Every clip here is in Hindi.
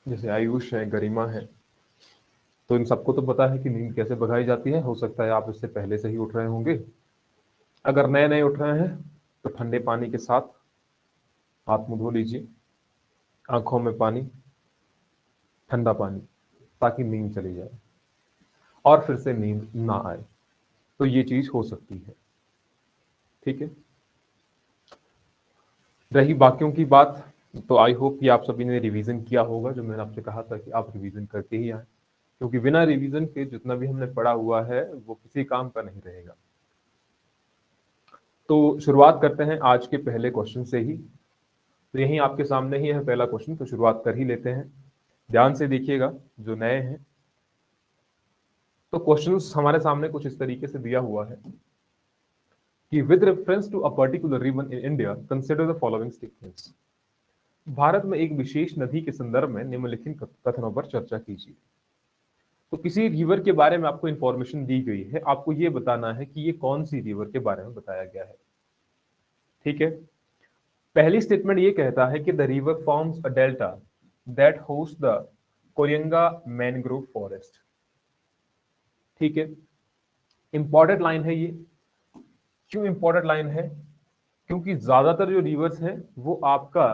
जैसे आयुष है, गरिमा है, तो इन सबको तो पता है कि नींद कैसे भगाई जाती है। हो सकता है आप इससे पहले से ही उठ रहे होंगे। अगर नए नए उठ रहे हैं तो ठंडे पानी के साथ हाथ मुंह धो लीजिए, आंखों में पानी, ठंडा पानी, ताकि नींद चली जाए और फिर से नींद ना आए। तो ये चीज हो सकती है। ठीक है। रही बाकियों की बात, तो आई होप कि आप सभी ने रिवीजन किया होगा, जो मैंने आपसे कहा था कि आप रिवीजन करके ही आए, क्योंकि बिना रिवीजन के जितना भी हमने पढ़ा हुआ है वो किसी काम का नहीं रहेगा। तो शुरुआत करते हैं आज के पहले क्वेश्चन से ही। तो यही आपके सामने ही है पहला क्वेश्चन, तो शुरुआत कर ही लेते हैं। ध्यान से देखिएगा जो नए हैं। तो क्वेश्चंस हमारे सामने कुछ इस तरीके से दिया हुआ है कि with reference to a particular river in India consider the following statements. भारत में एक विशेष नदी के संदर्भ में निम्नलिखित कथनों पर चर्चा कीजिए। तो किसी रिवर के बारे में आपको इंफॉर्मेशन दी गई है, आपको ये बताना है कि ये कौन सी रिवर के बारे में बताया गया है। ठीक है। पहली स्टेटमेंट ये कहता है कि the river forms a delta that host the Coringa mangrove forest. ठीक है। इंपॉर्टेंट लाइन है ये। क्यों इंपॉर्टेंट लाइन है? क्योंकि ज्यादातर जो रिवर्स हैं वो आपका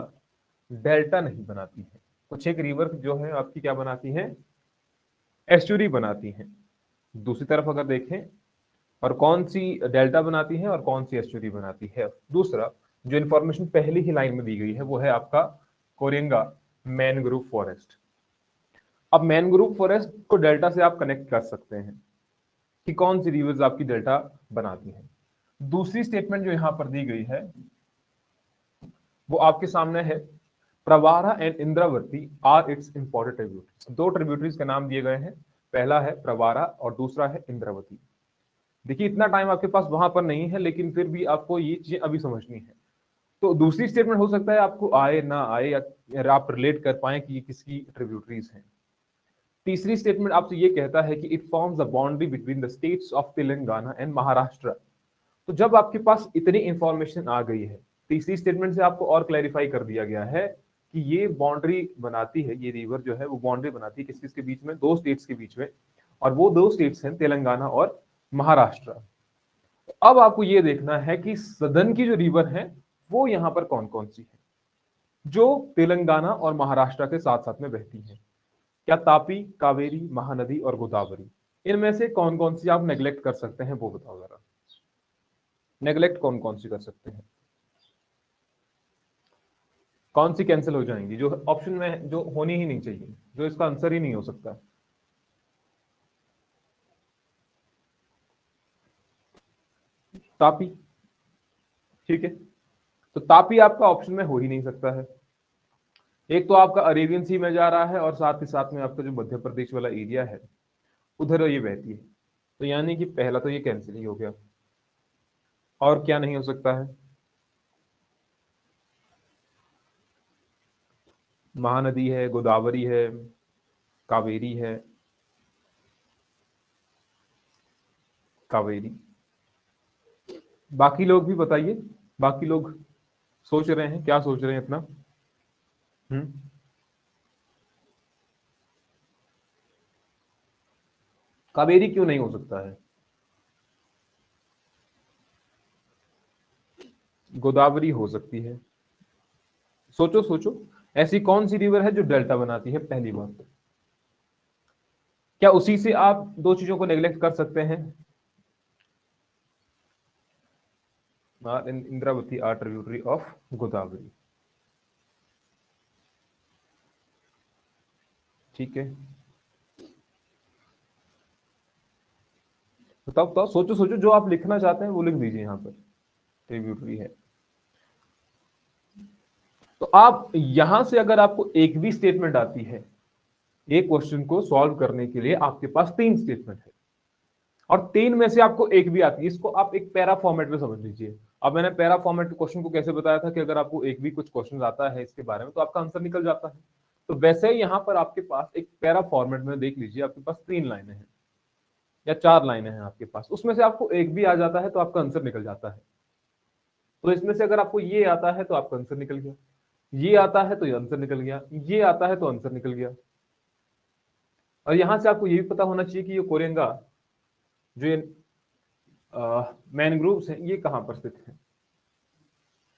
डेल्टा नहीं बनाती है। कुछ एक रिवर जो है आपकी क्या बनाती है? एस्चुरी बनाती हैं। दूसरी तरफ अगर देखें, और कौन सी डेल्टा बनाती है और कौन सी एस्चुरी बनाती है। दूसरा, जो इंफॉर्मेशन पहली ही लाइन में दी गई है वो है आपका कोरेंगा मैनग्रोव फॉरेस्ट। अब मैनग्रोव फॉरेस्ट को डेल्टा से आप कनेक्ट कर सकते हैं कि कौन सी रिवर्स आपकी डेल्टा बनाती हैं। दूसरी स्टेटमेंट जो यहां पर दी गई है वो आपके सामने है, Pravara and Indravati are its important tributaries. दो ट्रिब्यूटरीज के नाम दिए गए हैं, पहला है प्रवारा और दूसरा है इंद्रावती। देखिए इतना टाइम आपके पास वहां पर नहीं है, लेकिन फिर भी आपको ये चीजें अभी समझनी है। तो दूसरी स्टेटमेंट हो सकता है आपको आए ना आए, या आप रिलेट कर पाए कि ये किसकी ट्रिब्यूटरीज हैं। तीसरी स्टेटमेंट आपसे ये कहता है कि it forms the boundary between the states of Telangana and Maharashtra. तो जब आपके पास इतनी इंफॉर्मेशन आ गई है, तीसरी स्टेटमेंट से आपको और क्लैरिफाई कर दिया गया है कि ये बाउंड्री बनाती है, ये रिवर जो है वो बाउंड्री बनाती है किस किस के बीच में? दो स्टेट्स के बीच में। और वो दो स्टेट्स हैं तेलंगाना और महाराष्ट्र। अब आपको ये देखना है कि सदन की जो रिवर है वो यहां पर कौन कौन सी है जो तेलंगाना और महाराष्ट्र के साथ साथ में बहती है। क्या तापी, कावेरी, महानदी और गोदावरी, इनमें से कौन कौन सी आप नेग्लेक्ट कर सकते हैं वो बताओ जरा। नेग्लेक्ट कौन कौन सी कर सकते हैं? कौन सी कैंसिल हो जाएंगी जो ऑप्शन में जो होनी ही नहीं चाहिए, जो इसका आंसर ही नहीं हो सकता? तापी। ठीक है। तो तापी आपका ऑप्शन में हो ही नहीं सकता है। एक तो आपका अरेबियन सी में जा रहा है और साथ ही साथ में आपका जो मध्य प्रदेश वाला एरिया है उधर ये बहती है। तो यानी कि पहला तो ये कैंसिल ही हो गया। और क्या नहीं हो सकता है? महानदी है, गोदावरी है, कावेरी है, कावेरी। बाकी लोग भी बताइए। बाकी लोग सोच रहे हैं, क्या सोच रहे हैं इतना? हम्म। कावेरी क्यों नहीं हो सकता है? गोदावरी हो सकती है। सोचो सोचो, ऐसी कौन सी रिवर है जो डेल्टा बनाती है? पहली बात, क्या उसी से आप दो चीजों को नेग्लेक्ट कर सकते हैं? Indravati are tributary of Godavari. ठीक है। बताओ बताओ, सोचो सोचो, जो आप लिखना चाहते हैं वो लिख दीजिए यहाँ पर। ट्रिब्यूटरी है। तो आप यहां से अगर आपको एक भी स्टेटमेंट आती है, एक क्वेश्चन को सॉल्व करने के लिए आपके पास तीन स्टेटमेंट है और तीन में से आपको एक भी आती है, इसको आप एक पैरा फॉर्मेट में समझ लीजिए। अब मैंने पैरा फॉर्मेट क्वेश्चन को कैसे बताया था कि अगर आपको एक भी कुछ क्वेश्चन आता है इसके बारे में तो आपका आंसर निकल जाता है। तो वैसे ही यहां पर आपके पास एक पैरा फॉर्मेट में देख लीजिए, आपके पास तीन लाइनें हैं या चार लाइनें हैं आपके पास, उसमें से आपको एक भी आ जाता है तो आपका आंसर निकल जाता है। तो इसमें से अगर आपको ये आता है तो आपका आंसर निकल गया। ये आता है तो ये आंसर निकल गया, ये आता है तो आंसर निकल गया। और यहां से आपको ये भी पता होना चाहिए कि ये कोरेंगा जो ये मैनग्रोव्स हैं ये कहां पर स्थित है।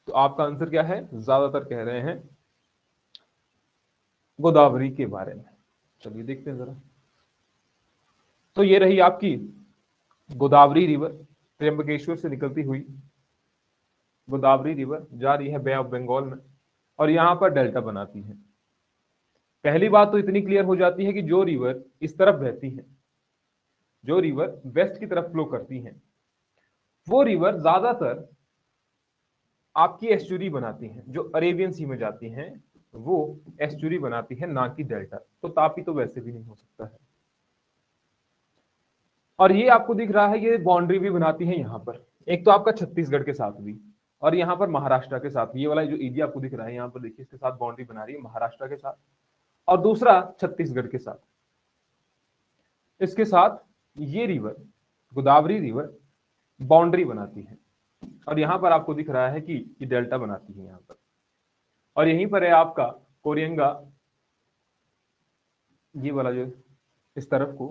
तो आपका आंसर क्या है, ज्यादातर कह रहे हैं गोदावरी के बारे में। चलिए देखते हैं जरा। तो ये रही आपकी गोदावरी रिवर, त्र्यंबकेश्वर से निकलती हुई गोदावरी रिवर जा रही है बे ऑफ बंगाल में और यहां पर डेल्टा बनाती है। पहली बात तो इतनी क्लियर हो जाती है कि जो रिवर इस तरफ बहती है, जो रिवर वेस्ट की तरफ फ्लो करती है, वो रिवर ज्यादातर आपकी एस्चुरी बनाती हैं, जो अरेबियन सी में जाती हैं वो एस्चुरी बनाती है, ना कि डेल्टा। तो तापी तो वैसे भी नहीं हो सकता है। और ये आपको दिख रहा है ये बाउंड्री भी बनाती है यहाँ पर, एक तो आपका छत्तीसगढ़ के साथ भी और यहाँ पर महाराष्ट्र के साथ। ये वाला जो एरिया आपको दिख रहा है यहाँ पर देखिए, इसके साथ बाउंड्री बना रही है महाराष्ट्र के साथ, और दूसरा छत्तीसगढ़ के साथ। इसके साथ ये रिवर गोदावरी रिवर बाउंड्री बनाती है और यहां पर आपको दिख रहा है कि ये डेल्टा बनाती है यहाँ पर। और यहीं पर है आपका कोरियंगा, ये वाला जो इस तरफ को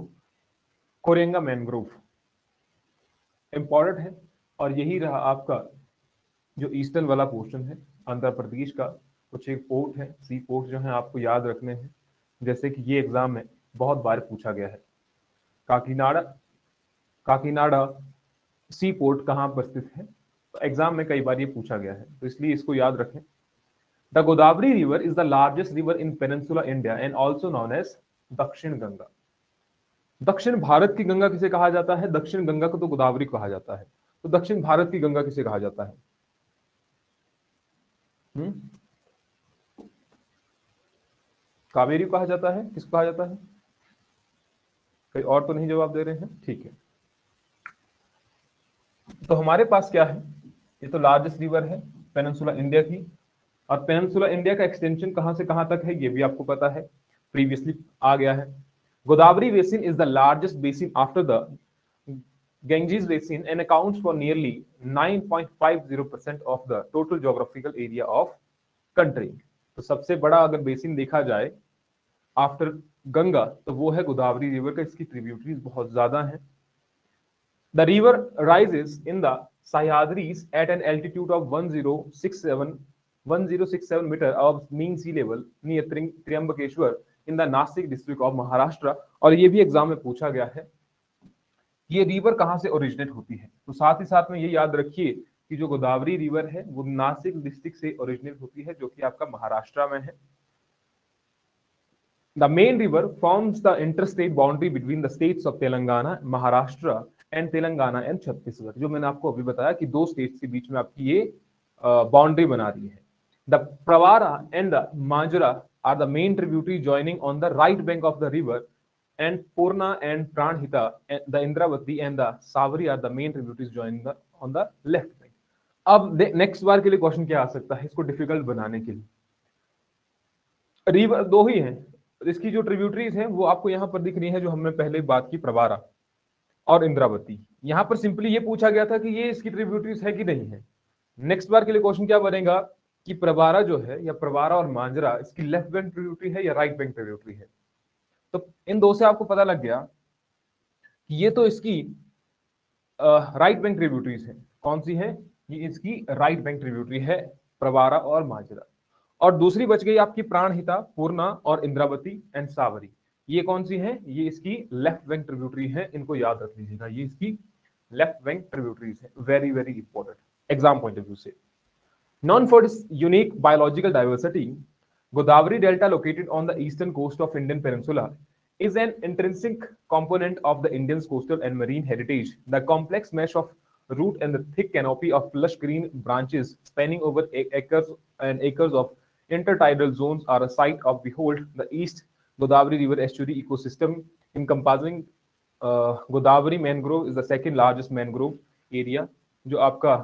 कोरियंगा मैनग्रोव इंपॉर्टेंट है। और यही रहा आपका जो ईस्टर्न वाला पोर्शन है आंध्र प्रदेश का। कुछ एक पोर्ट है, सी पोर्ट जो है आपको याद रखने हैं, जैसे कि ये एग्जाम में बहुत बार पूछा गया है। काकीनाडा, काकीनाडा सी पोर्ट कहां पर स्थित है, तो एग्जाम में कई बार ये पूछा गया है, तो इसलिए इसको याद रखें। The Godavari river is the largest river in peninsula India and also known as Dakshin Ganga. दक्षिण भारत की गंगा किसे कहा जाता है, दक्षिण गंगा को तो गोदावरी कहा जाता है, तो दक्षिण भारत की गंगा किसे कहा जाता है? कावेरी कहा जाता है, किसको कहा जाता है? कोई और तो नहीं जवाब दे रहे हैं, ठीक है। तो हमारे पास क्या है, ये तो लार्जेस्ट रिवर है पेनिनसुला इंडिया की, और पेनिनसुला इंडिया का एक्सटेंशन कहां से कहां तक है ये भी आपको पता है, प्रीवियसली आ गया है। Godavari basin is the largest basin after the Ganges basin and accounts for nearly 9.50% of the total geographical area of country। तो सबसे बड़ा अगर बेसिन देखा जाए आफ्टर गंगा तो वो है गोदावरी रिवर का, इसकी ट्रिब्यूटरीज बहुत ज्यादा हैं। The river rises in the Sahyadris at an altitude of 1067 meter above mean sea level near Triambakeshwar in the Nasik district of Maharashtra। और ये भी एग्जाम में पूछा गया है ये रिवर कहां से ओरिजिनेट होती है। तो साथ ही साथ में ये याद रखिए कि जो गोदावरी रिवर है वो नासिक डिस्ट्रिक्ट से ओरिजिनेट होती है, जो कि आपका महाराष्ट्र में है। The main river forms the interstate boundary between the states of Telangana, Maharashtra and Telangana and Chhattisgarh. जो मैंने आपको अभी बताया कि दो स्टेट्स के बीच में आपकी ये बाउंड्री बना रही है। The Pravara and the Manjra are the main tributary joining on the right bank of the river, and Purna and Pranhita, the Indravati and the Savari are the main tributaries joining the on the left bank। अब नेक्स्ट बार के लिए क्वेश्चन क्या आ सकता है इसको डिफिकल्ट बनाने के लिए। रिवर दो ही हैं, इसकी जो ट्रिब्यूटरीज हैं वो आपको यहाँ पर दिख रही है, जो हमने पहले बात की प्रवारा और इंद्रावती। यहाँ पर सिंपली ये पूछा गया था कि ये इसकी ट्रिब्यूटरीज है कि नहीं है। नेक्स्ट बार के लिए क्वेश्चन क्या बनेगा कि प्रवारा जो है या प्रवारा और मांजरा इसकी लेफ्ट बैंक ट्रिब्यूटरी है या राइट बैंक ट्रिब्यूटरी है। तो इन दो से आपको पता लग गया कि ये तो इसकी राइट बैंक ट्रिब्यूटरीज है। कौन सी है? ये इसकी राइट बैंक ट्रिब्यूटरी है, प्रवारा और मांजरा। और दूसरी बच गई आपकी प्राणहिता, पूर्णा और इंद्रावती एंड सावरी। ये कौन सी है? ये इसकी लेफ्ट बैंक ट्रिब्यूटरी है, इनको याद रख लीजिएगा, ये इसकी लेफ्ट बैंक ट्रिब्यूटरीज है। Very very important exam point of view से। Known for its unique biological diversity, Godavari Delta, located on the eastern coast of Indian Peninsula, is an intrinsic component of the Indian's coastal and marine heritage. The complex mesh of root and the thick canopy of lush green branches spanning over acres and acres of intertidal zones are a sight of behold. The East Godavari River estuary ecosystem encompassing Godavari mangrove is the second largest mangrove area। जो आपका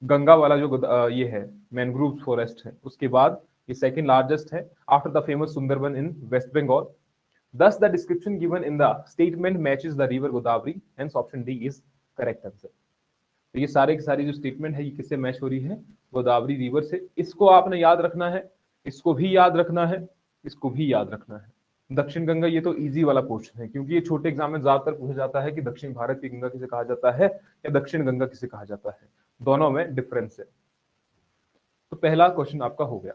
गंगा वाला जो ये है मैनग्रोव फॉरेस्ट है, उसके बाद ये सेकंड लार्जेस्ट है after the famous Sundarban in West Bengal. Thus the description given in the statement matches the river Godavari, hence option D is correct answer। तो ये सारे की सारी जो स्टेटमेंट है ये किससे मैच हो रही है, गोदावरी रिवर से। इसको आपने याद रखना है, इसको भी याद रखना है, इसको भी याद रखना है। दक्षिण गंगा, ये तो इजी वाला क्वेश्चन है, क्योंकि ये छोटे एग्जाम में ज्यादातर पूछा जाता है कि दक्षिण भारत की गंगा किसे कहा जाता है या दक्षिण गंगा किसे कहा जाता है, दोनों में डिफरेंस है। तो पहला क्वेश्चन आपका हो गया।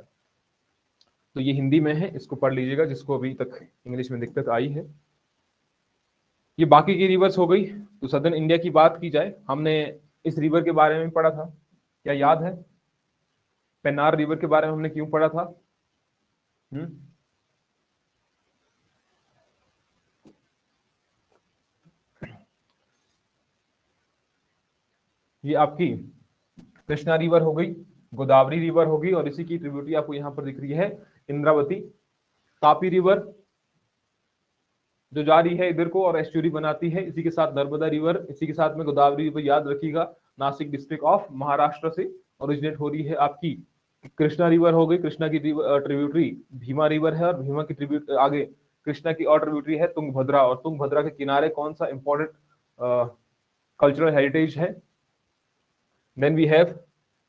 तो ये हिंदी में है, इसको पढ़ लीजिएगा जिसको अभी तक इंग्लिश में दिक्कत आई है। ये बाकी की रिवर्स हो गई। तो सदर्न इंडिया की बात की जाए, हमने इस रिवर के बारे में पढ़ा था, क्या याद है? पेन्नार रिवर के बारे में हमने क्यों पढ़ा था? हम्म ये आपकी कृष्णा रिवर हो गई, गोदावरी रिवर होगी, और इसी की ट्रिब्यूटरी आपको यहां पर दिख रही है, इंद्रावती। तापी रिवर जो जा रही है इधर को और एस्चुरी बनाती है, इसी के साथ नर्मदा रिवर, इसी के साथ में गोदावरी रिवर, याद रखिएगा नासिक डिस्ट्रिक्ट ऑफ महाराष्ट्र से ओरिजिनेट हो रही है आपकी। कृष्णा रिवर हो गई, कृष्णा की ट्रिब्यूटरी भीमा रिवर है, और भीमा की ट्रिब्यूट आगे कृष्णा की और ट्रिब्यूटरी है तुंगभद्रा, और तुंगभद्रा के किनारे कौन सा इंपॉर्टेंट कल्चरल हेरिटेज है? Then we have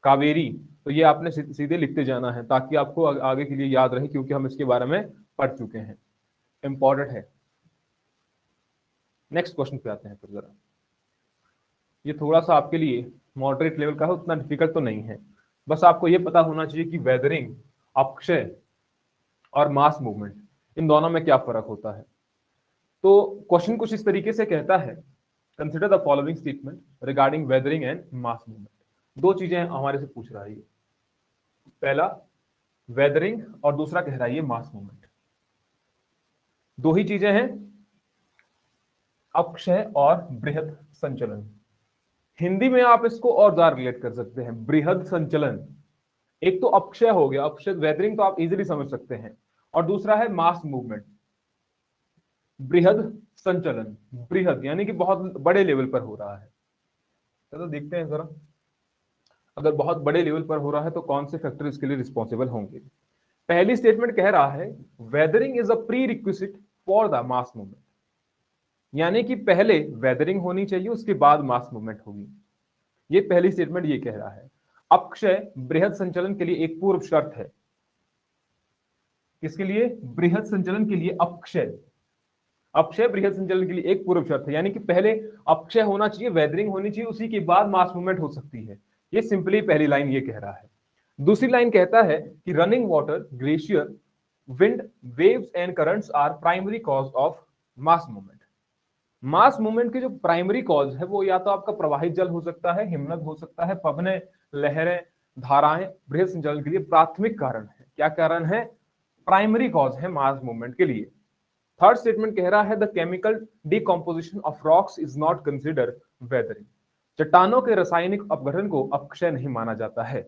Kaveri. तो ये आपने सीधे लिखते जाना है ताकि आपको आगे के लिए याद रहे, क्योंकि हम इसके बारे में पढ़ चुके हैं, इंपॉर्टेंट है। नेक्स्ट क्वेश्चन पे आते हैं फिर जरा। ये थोड़ा सा आपके लिए मॉडरेट लेवल का है, उतना डिफिकल्ट तो नहीं है। बस आपको ये पता होना चाहिए कि वेदरिंग, अक्षय और मास मूवमेंट, इन दोनों में क्या फर्क होता है। तो क्वेश्चन कुछ इस तरीके से कहता है, consider the following statement regarding weathering and mass movement. दो चीजें हमारे से पूछ रहा है ये, पहला वेदरिंग और दूसरा कह रहा है ये मास मूवमेंट। दो ही चीजें हैं, अक्षय और बृहद संचलन। हिंदी में आप इसको और ज्यादा रिलेट कर सकते हैं, बृहद संचलन। एक तो अक्षय हो गया, अक्षय वेदरिंग तो आप इजीली समझ सकते हैं, और दूसरा है मास मूवमेंट, बृहद संचलन। बृहद यानी कि बहुत बड़े लेवल पर हो रहा है। चलो देखते हैं जरा, अगर बहुत बड़े लेवल पर हो रहा है तो कौन से फैक्टर इसके लिए रिस्पॉन्सिबल होंगे। पहली स्टेटमेंट कह रहा है weathering is a pre requisite for the mass movement, यानी कि पहले वेदरिंग होनी चाहिए, उसके बाद मास मूवमेंट होगी। ये पहली स्टेटमेंट ये कह रहा है। अक्षय बृहद संचलन के लिए एक पूर्व शर्त है। किसके लिए? बृहद संचलन के लिए अक्षय, अक्षय बृहद संचलन के लिए एक पूर्व शर्त है, यानी कि पहले अक्षय होना चाहिए, वेदरिंग होनी चाहिए, उसी के बाद मास मूवमेंट हो सकती है। ये सिंपली पहली लाइन ये कह रहा है। दूसरी लाइन कहता है कि running water, glacier, wind, waves and currents are primary cause of mass movement. Mass movement के जो प्राइमरी कॉज है वो या तो आपका प्रवाहित जल हो सकता है, हिमनद हो सकता है, पवने, लहरें, धाराएं बृहद संचलन के लिए प्राथमिक कारण है। क्या कारण है? प्राइमरी कॉज है मास मूवमेंट के लिए। थर्ड स्टेटमेंट कह रहा है the chemical decomposition of rocks is not consider weathering. चट्टानों के रासायनिक अपघटन को अक्षय नहीं माना जाता है।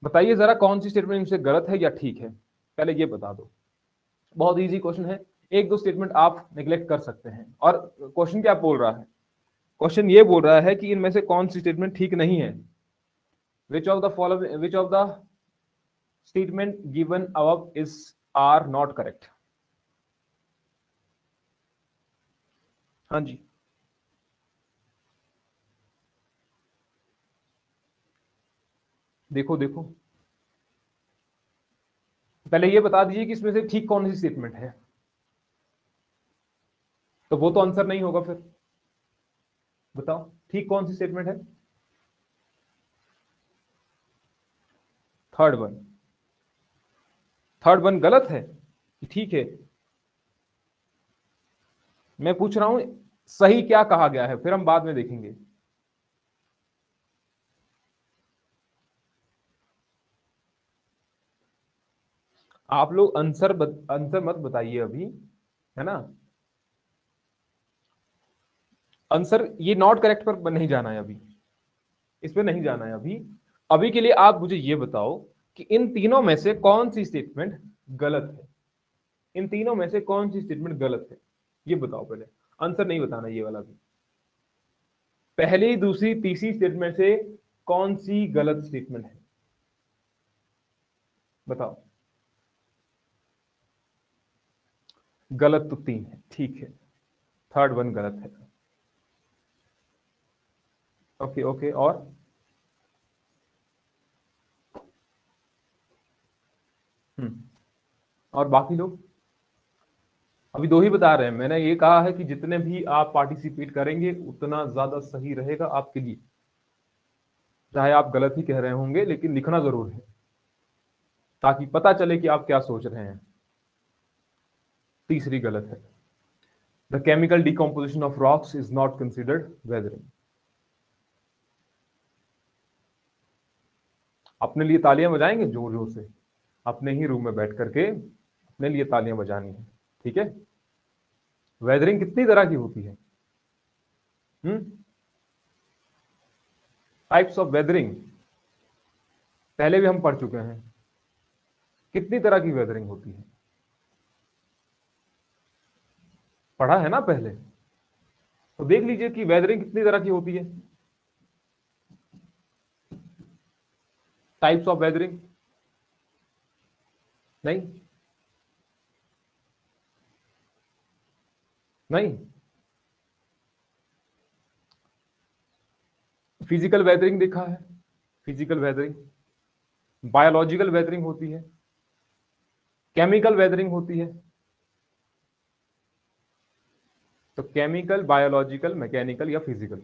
बताइए जरा कौन सी स्टेटमेंट इनसे गलत है या ठीक है, पहले ये बता दो। बहुत इजी क्वेश्चन है, एक दो स्टेटमेंट आप निगलेक्ट कर सकते हैं। और क्वेश्चन क्या बोल रहा है? क्वेश्चन ये बोल रहा है कि इनमें से कौन सी स्टेटमेंट ठीक नहीं है। Which of the following, which of the statement given above is are not correct. हाँ जी, देखो देखो, पहले ये बता दीजिए कि इसमें से ठीक कौन सी स्टेटमेंट है, तो वो तो आंसर नहीं होगा फिर। बताओ ठीक कौन सी स्टेटमेंट है? Third one. थर्ड वन गलत है कि ठीक है? मैं पूछ रहा हूं सही क्या कहा गया है, फिर हम बाद में देखेंगे। आप लोग आंसर मत बताइए अभी, है ना? आंसर ये नॉट करेक्ट पर नहीं जाना है अभी, इस पे नहीं जाना है अभी। अभी के लिए आप मुझे ये बताओ कि इन तीनों में से कौन सी स्टेटमेंट गलत है। इन तीनों में से कौन सी स्टेटमेंट गलत है, ये बताओ पहले। आंसर नहीं बताना ये वाला भी। पहली, दूसरी, तीसरी स्टेटमेंट से कौन सी गलत स्टेटमेंट है, बताओ। गलत तो तीन है, ठीक है, थर्ड वन गलत है। ओके ओके, और और बाकी लोग? अभी दो ही बता रहे हैं। मैंने ये कहा है कि जितने भी आप पार्टिसिपेट करेंगे उतना ज्यादा सही रहेगा आपके लिए। चाहे आप गलत ही कह रहे होंगे लेकिन लिखना जरूर है, ताकि पता चले कि आप क्या सोच रहे हैं। तीसरी गलत है। The chemical decomposition of rocks is not considered weathering. अपने लिए तालियां बजाएंगे जोर जोर से, अपने ही रूम में बैठ करके अपने लिए तालियां बजानी है, ठीक है? वेदरिंग कितनी तरह की होती है? टाइप्स ऑफ वेदरिंग पहले भी हम पढ़ चुके हैं। कितनी तरह की वेदरिंग होती है? पढ़ा है ना पहले? तो देख लीजिए कि वेदरिंग कितनी तरह की होती है। टाइप्स ऑफ वेदरिंग नहीं, नहीं। फिजिकल वेदरिंग देखा है? फिजिकल वेदरिंग, बायोलॉजिकल वेदरिंग होती है, केमिकल वेदरिंग होती है। तो केमिकल, बायोलॉजिकल, मैकेनिकल या फिजिकल,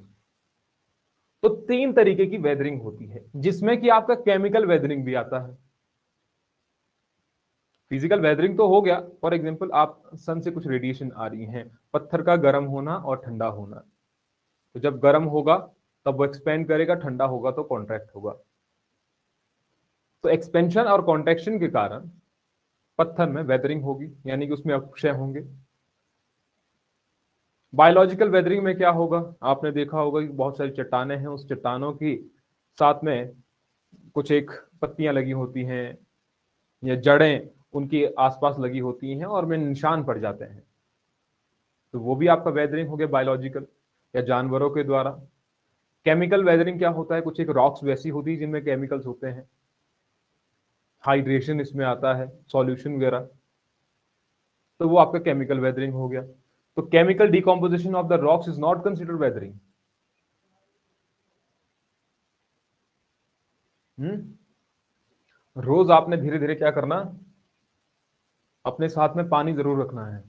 तो तीन तरीके की वेदरिंग होती है, जिसमें कि आपका केमिकल वेदरिंग भी आता है। फिजिकल वेदरिंग तो हो गया, फॉर एग्जांपल आप सन से कुछ रेडिएशन आ रही हैं, पत्थर का गर्म होना और ठंडा होना। तो जब गर्म होगा तब वो एक्सपेंड करेगा, ठंडा होगा तो कॉन्ट्रैक्ट होगा। तो एक्सपेंशन और कॉन्ट्रैक्शन के कारण पत्थर में वेदरिंग होगी, यानी कि उसमें अपक्षय होंगे। बायोलॉजिकल वेदरिंग में क्या होगा? आपने देखा होगा कि बहुत सारी चट्टानें हैं, उस चट्टानों की साथ में कुछ एक पत्तियां लगी होती हैं या जड़ें उनके आसपास लगी होती हैं और में निशान पड़ जाते हैं। तो वो भी आपका वेदरिंग हो गया बायोलॉजिकल या जानवरों के द्वारा। केमिकल वेदरिंग क्या होता है? कुछ एक रॉक्स वैसी होती है जिनमें केमिकल्स होते हैं, हाइड्रेशन इसमें आता है, सॉल्यूशन वगैरह, तो वो आपका केमिकल वेदरिंग हो गया। तो chemical decomposition of the rocks is not considered weathering. रोज आपने धीरे धीरे क्या करना, अपने साथ में पानी जरूर रखना है,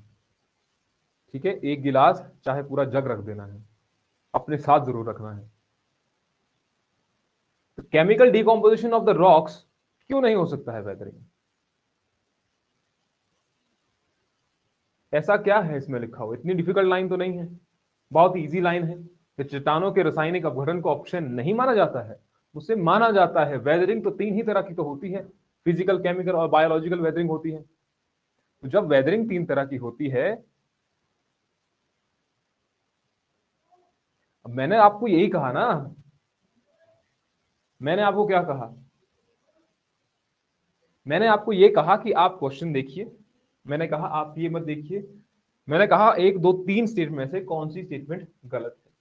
ठीक है? एक गिलास चाहे पूरा जग रख देना है, अपने साथ जरूर रखना है। तो chemical decomposition of the rocks क्यों नहीं हो सकता है वेदरिंग? ऐसा क्या है इसमें लिखा हुआ? इतनी डिफिकल्ट लाइन तो नहीं है, बहुत इजी लाइन है कि चट्टानों के रासायनिक अपघटन को ऑप्शन नहीं माना जाता है, उसे माना जाता है। वेदरिंग तो तीन ही तरह की तो होती है, फिजिकल, केमिकल और बायोलॉजिकल वेदरिंग होती है। तो जब वेदरिंग तीन तरह की होती है, अब मैंने आपको यही कहा ना, मैंने आपको क्या कहा? मैंने आपको ये कहा कि आप क्वेश्चन देखिए, मैंने कहा आप ये मत देखिए, मैंने कहा एक दो तीन स्टेटमेंट में से कौन सी स्टेटमेंट गलत है।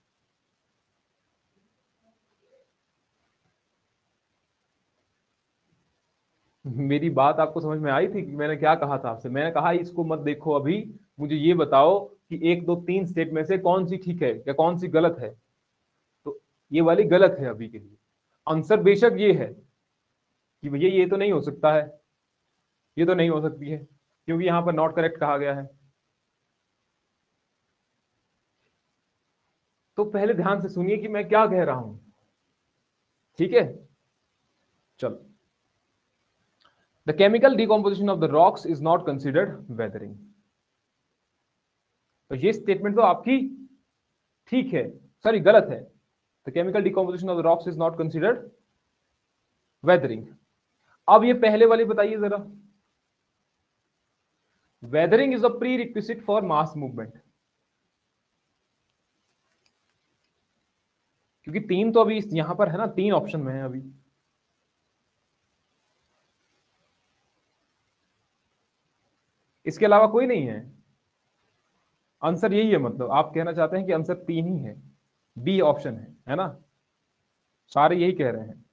मेरी बात आपको समझ में आई थी कि मैंने क्या कहा था आपसे? मैंने कहा इसको मत देखो अभी, मुझे ये बताओ कि एक दो तीन स्टेट में से कौन सी ठीक है या कौन सी गलत है। तो ये वाली गलत है अभी के लिए। आंसर बेशक ये है कि भैया ये तो नहीं हो सकता है, ये तो नहीं हो सकती है, क्योंकि यहां पर नॉट करेक्ट कहा गया है। तो पहले ध्यान से सुनिए कि मैं क्या कह रहा हूं, ठीक है? चलो, the chemical decomposition of the rocks is not considered weathering. तो ये स्टेटमेंट तो आपकी ठीक है, सॉरी गलत है। The chemical decomposition of the rocks is not considered weathering. अब ये पहले वाली बताइए जरा। Weathering is a pre requisite for mass movement. क्योंकि तीन तो अभी यहां पर है ना, तीन ऑप्शन में है अभी। इसके अलावा कोई नहीं है। आंसर यही है, मतलब आप कहना चाहते हैं कि आंसर तीन ही है, बी ऑप्शन है ना? सारे यही कह रहे हैं।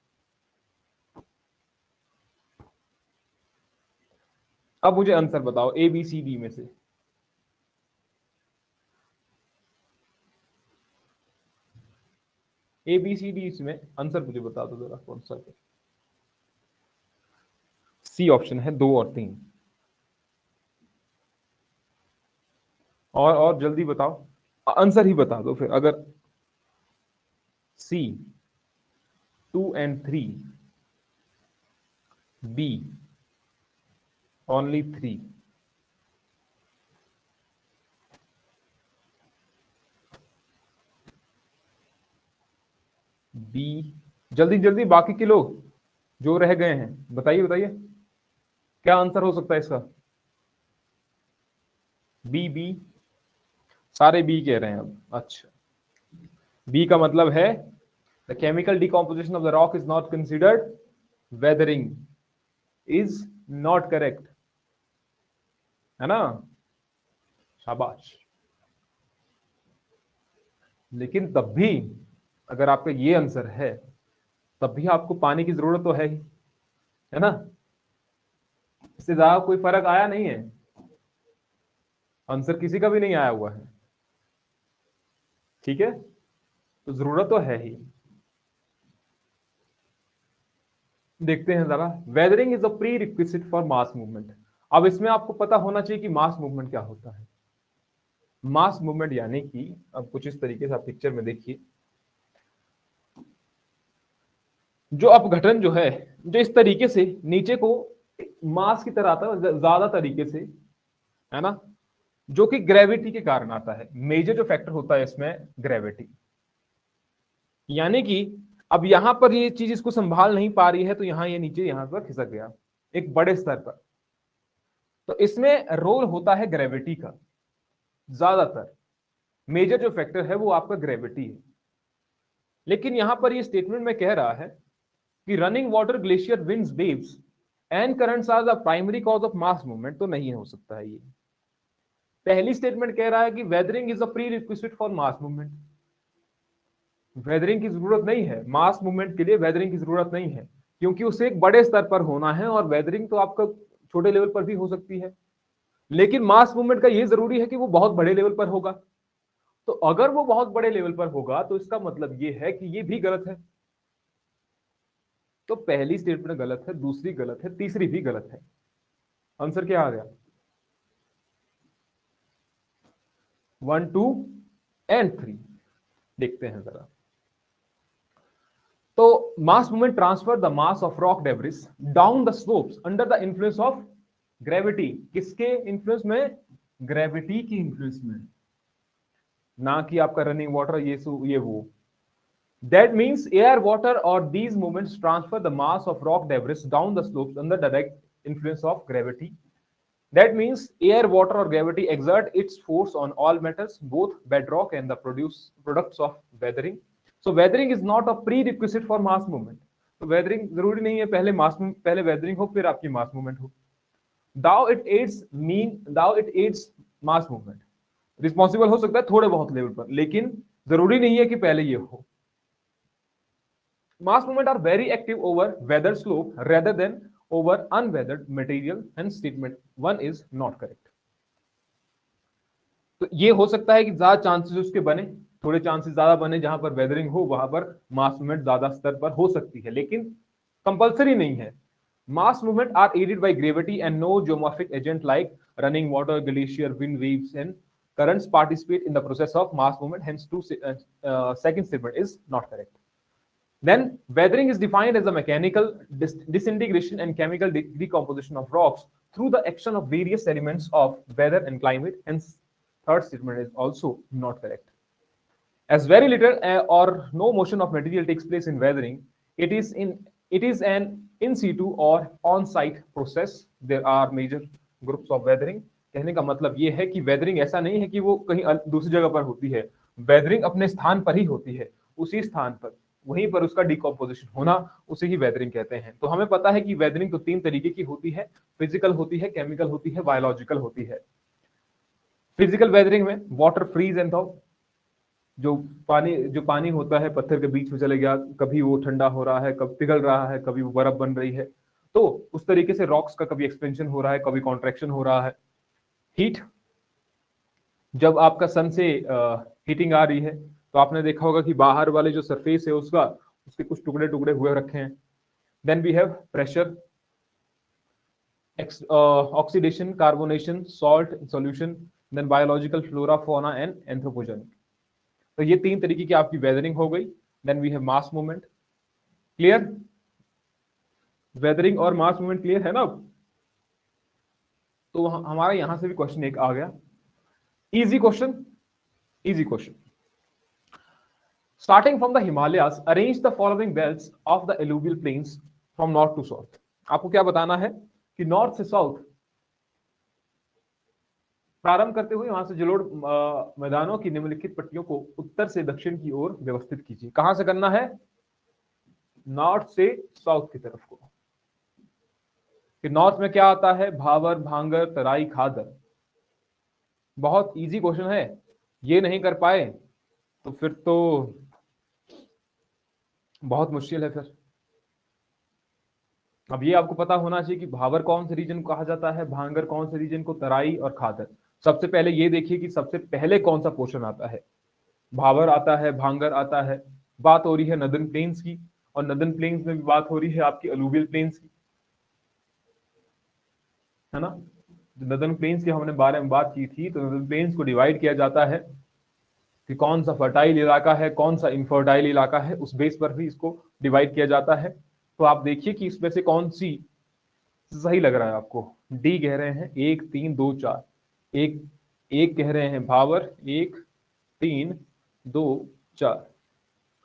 अब मुझे आंसर बताओ ए बी सी डी में से। ABCD इसमें आंसर मुझे बता दो जरा कौन सा है। सी ऑप्शन है 2 और 3। और जल्दी बताओ, आंसर ही बता दो फिर। अगर सी 2 and 3, बी ओनली 3, बी। जल्दी जल्दी बाकी के लोग जो रह गए हैं बताइए बताइए क्या आंसर हो सकता है इसका। बी सारे बी कह रहे हैं अब। अच्छा, बी का मतलब है the chemical decomposition of the rock is not considered, weathering is not correct, है ना। शाबाश। लेकिन तब भी अगर आपका ये आंसर है तब भी आपको पानी की जरूरत तो है ही, है ना। इससे ज्यादा कोई फर्क आया नहीं है, आंसर किसी का भी नहीं आया हुआ है, ठीक है। तो जरूरत तो है ही। देखते हैं जरा, weathering is a pre requisite for mass movement. अब इसमें आपको पता होना चाहिए कि मास मूवमेंट क्या होता है। मास मूवमेंट यानी कि अब कुछ इस तरीके से आप पिक्चर में देखिए, जो अपघटन जो है, जो इस तरीके से नीचे को मास की तरह आता है ज्यादा तरीके से, है ना, जो कि ग्रेविटी के कारण आता है। मेजर जो फैक्टर होता है इसमें ग्रेविटी, यानी कि अब यहां पर ये चीज इसको संभाल नहीं पा रही है तो यहां ये नीचे यहां पर खिसक गया एक बड़े स्तर पर। तो इसमें रोल होता है ग्रेविटी का ज्यादातर। मेजर जो फैक्टर है वो आपका ग्रेविटी है। लेकिन यहां पर ये स्टेटमेंट में कह रहा है कि running water, glaciers, winds, waves and currents are the primary cause of mass movement, तो नहीं हो सकता है ये। पहली स्टेटमेंट कह रहा है कि weathering is a pre requisite for mass movement. Weathering की जरूरत नहीं है मास मूवमेंट के लिए, वेदरिंग की जरूरत नहीं है क्योंकि उसे एक बड़े स्तर पर होना है, और वेदरिंग तो आपका छोटे लेवल पर भी हो सकती है। लेकिन मास मूवमेंट का ये जरूरी है कि वो बहुत बड़े लेवल पर होगा। तो अगर वो बहुत बड़े लेवल पर होगा तो इसका मतलब ये है कि ये भी गलत है। तो पहली स्टेटमेंट गलत है, दूसरी गलत है, तीसरी भी गलत है। आंसर क्या आ गया? 1, 2 एंड 3। देखते हैं जरा। तो mass movement transfer the mass of rock debris down the slopes under the influence of gravity. किसके इंफ्लुएंस में? ग्रेविटी की इंफ्लुएंस में, ना कि आपका रनिंग वाटर ये वो। That means air, water or these movements transfer the mass of rock debris down the slopes under direct influence of gravity. That means air, water or gravity exert its force on all metals, both bedrock and the products of weathering. So weathering is not a prerequisite for mass movement. तो weathering जरूरी नहीं है पहले weathering हो फिर आपकी mass movement हो। Thou it aids mass movement. Responsible हो सकता है थोड़े बहुत लेवल पर, लेकिन जरूरी नहीं है कि पहले ये हो। Mass movement are very active over weathered slope rather than over unweathered material, hence statement 1 is not correct. तो ये हो सकता है कि ज्यादा चांसेस उसके बने, थोड़े चांसेस ज्यादा बने, जहां पर वेदरिंग हो वहां पर मास मूवमेंट ज्यादा स्तर पर हो सकती है, लेकिन कंपल्सरी नहीं है। Mass movement are aided by gravity and no geomorphic agent like running water, glacier, wind, waves and currents participate in the process of mass movement, hence second statement is not correct. Then weathering is defined as a mechanical disintegration and chemical decomposition of rocks through the action of various elements of weather and climate. Hence, third statement is also not correct. As very little or no motion of material takes place in weathering, it is an in situ or on-site process. There are major groups of weathering. कहने का मतलब ये है कि वेदरिंग ऐसा नहीं है कि वो कहीं दूसरी जगह पर होती है। वेदरिंग अपने स्थान पर ही होती है, उसी स्थान पर, वहीं पर उसका डिकम्पोजिशन होना, उसे ही वेदरिंग कहते हैं। तो हमें पता है कि वेदरिंग तो 3 तरीके की होती है, फिजिकल होती है, केमिकल होती है, बायोलॉजिकल होती है। फिजिकल वेदरिंग में वाटर फ्रीज एंड थॉ, जो पानी होता है पत्थर के बीच में चले गया, कभी वो ठंडा हो रहा है, कभी पिघल रहा है, कभी वो बर्फ बन रही है। तो उस तरीके से रॉक्स का कभी एक्सपेंशन हो रहा है, कभी कॉन्ट्रैक्शन हो रहा है। हीट, जब आपका सन से हीटिंग आ रही है तो आपने देखा होगा कि बाहर वाले जो सरफेस है उसके कुछ टुकड़े टुकड़े हुए रखे हैं। Then we have pressure, oxidation, carbonation, salt solution, then biological, flora, fauna and anthropogenic. तो ये 3 तरीके की आपकी वेदरिंग हो गई। Then we have mass movement. Clear? Weathering और मास मूवमेंट क्लियर है ना? तो हमारा यहां से भी क्वेश्चन एक आ गया, easy question, easy question. Starting from the Himalayas arrange the following belts of the alluvial plains from north to south. आपको क्या बताना है कि नॉर्थ से साउथ प्रारंभ करते हुए वहां से जलोढ़ मैदानों की निम्नलिखित पट्टियों को उत्तर से दक्षिण की ओर व्यवस्थित कीजिए। कहां से करना है? नॉर्थ से साउथ की तरफ को। कि नॉर्थ में क्या आता है? भावर, भांगर, तराई, खादर। बहुत इजी क्वेश्चन है, ये नहीं कर पाए तो फिर तो बहुत मुश्किल है फिर। अब ये आपको पता होना चाहिए कि भावर कौन से रीजन को कहा जाता है, भांगर कौन से रीजन को, तराई और खादर। सबसे पहले ये देखिए कि सबसे पहले कौन सा पोर्शन आता है। भावर आता है, भांगर आता है। बात हो रही है नदर्न प्लेन्स की, और नदर्न प्लेन्स में भी बात हो रही है आपकी अलूवियल प्लेन्स की, है ना? नदर्न प्लेन्स की हमने बारे में बात की थी। तो नदर्न प्लेन्स को डिवाइड किया जाता है कि कौन सा फर्टाइल इलाका है, कौन सा इनफर्टाइल इलाका है, उस बेस पर भी इसको डिवाइड किया जाता है। तो आप देखिए कि इसमें से कौन सी सही लग रहा है आपको। डी कह रहे हैं 1 3 2 4, एक कह रहे हैं भावर 1 3 2 4,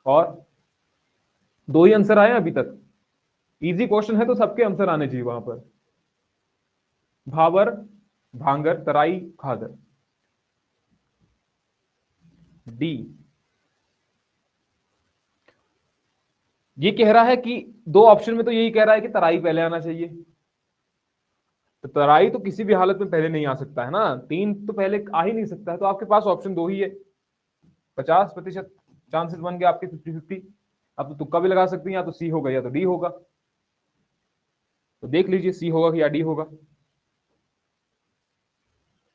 और 2 ही आंसर आए अभी तक। इजी क्वेश्चन है तो सबके आंसर आने चाहिए वहां पर। भावर, भांगर, तराई, खादर। डी। ये कह रहा है कि 2 ऑप्शन में तो यही कह रहा है कि तराई पहले आना चाहिए। तो तराई तो किसी भी हालत में पहले नहीं आ सकता है ना, 3 तो पहले आ ही नहीं सकता है। तो आपके पास ऑप्शन 2 ही है। 50% चांसेस बन गए आपके 50-50। अब तो तुक्का भी लगा सकते हैं, या तो सी होगा या तो डी होगा। तो देख लीजिए सी होगा या डी होगा।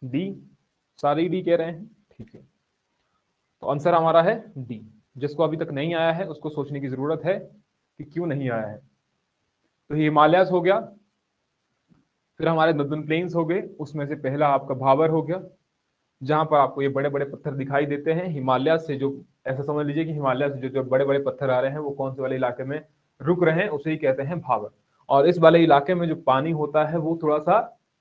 डी, सारे डी कह रहे हैं, ठीक है। तो आंसर हमारा है डी। जिसको अभी तक नहीं आया है उसको सोचने की जरूरत है कि क्यों नहीं आया है। तो हिमालयस हो गया, फिर हमारे नदर्न प्लेन्स हो गए, उसमें से पहला आपका भावर हो गया, जहां पर आपको ये बड़े बड़े पत्थर दिखाई देते हैं। हिमालय से जो, ऐसा समझ लीजिए कि हिमालय से जो जो बड़े बड़े पत्थर आ रहे हैं वो कौन से वाले इलाके में रुक रहे हैं, उसे ही कहते हैं भावर। और इस वाले इलाके में जो पानी होता है वो थोड़ा सा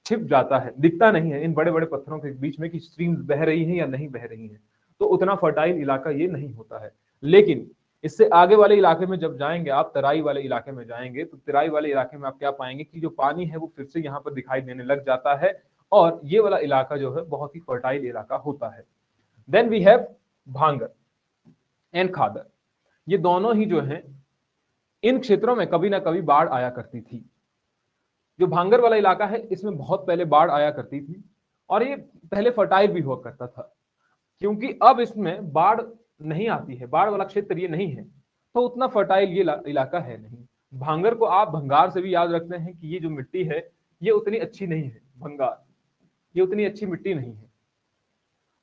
छिप जाता है, दिखता नहीं है इन बड़े बड़े पत्थरों के बीच में कि स्ट्रीम्स बह रही है या नहीं बह रही है। तो उतना फर्टाइल इलाका ये नहीं होता है। लेकिन इससे आगे वाले इलाके में जब जाएंगे आप, तराई वाले इलाके में जाएंगे, तो तराई वाले इलाके में आप क्या पाएंगे कि जो पानी है वो फिर से यहाँ पर दिखाई देने लग जाता है, और ये वाला इलाका जो है बहुत ही फर्टाइल इलाका होता है। देन वी हैव भांगर एंड खादर। ये दोनों ही जो हैं, इन क्षेत्रों में कभी ना कभी बाढ़ आया करती थी। जो भांगर वाला इलाका है इसमें बहुत पहले बाढ़ आया करती थी, और ये पहले फर्टाइल भी हुआ करता था। क्योंकि अब इसमें बाढ़ नहीं आती है, बाढ़ वाला क्षेत्र ये नहीं है, तो उतना फर्टाइल ये इलाका है नहीं। भांगर को आप भंगार से भी याद रखते हैं कि ये जो मिट्टी है ये उतनी अच्छी नहीं है, भंगार ये उतनी अच्छी मिट्टी नहीं है।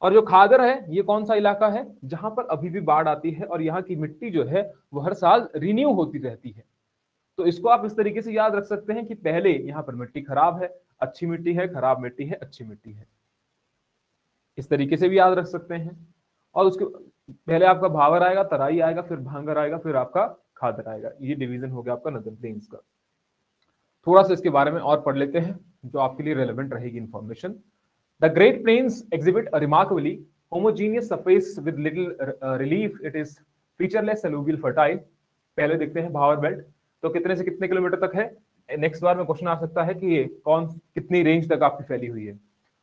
और जो खादर है ये कौन सा इलाका है? जहां पर अभी भी बाढ़ आती है, और यहाँ की मिट्टी जो है वो हर साल रिन्यू होती रहती है। तो इसको आप इस तरीके से याद रख सकते हैं कि पहले यहाँ पर मिट्टी खराब है, अच्छी मिट्टी है, खराब मिट्टी है, अच्छी मिट्टी है। इस तरीके से भी याद रख सकते हैं। और उसके पहले आपका भावर आएगा, तराई आएगा, फिर भांगर आएगा, फिर आपका खादर आएगा। ये डिवीजन हो गया आपका नदर्न प्लेन्स का। थोड़ा सा इसके बारे में और पढ़ लेते हैं जो आपके लिए रेलेवेंट रहेगी information. The Great Plains exhibit a remarkably homogeneous surface with little relief. It is featureless, alluvial, fertile. पहले देखते हैं भावर बेल्ट, तो कितने से कितने किलोमीटर तक है? नेक्स्ट बार में क्वेश्चन आ सकता है कि कौन कितनी रेंज तक आपकी फैली हुई है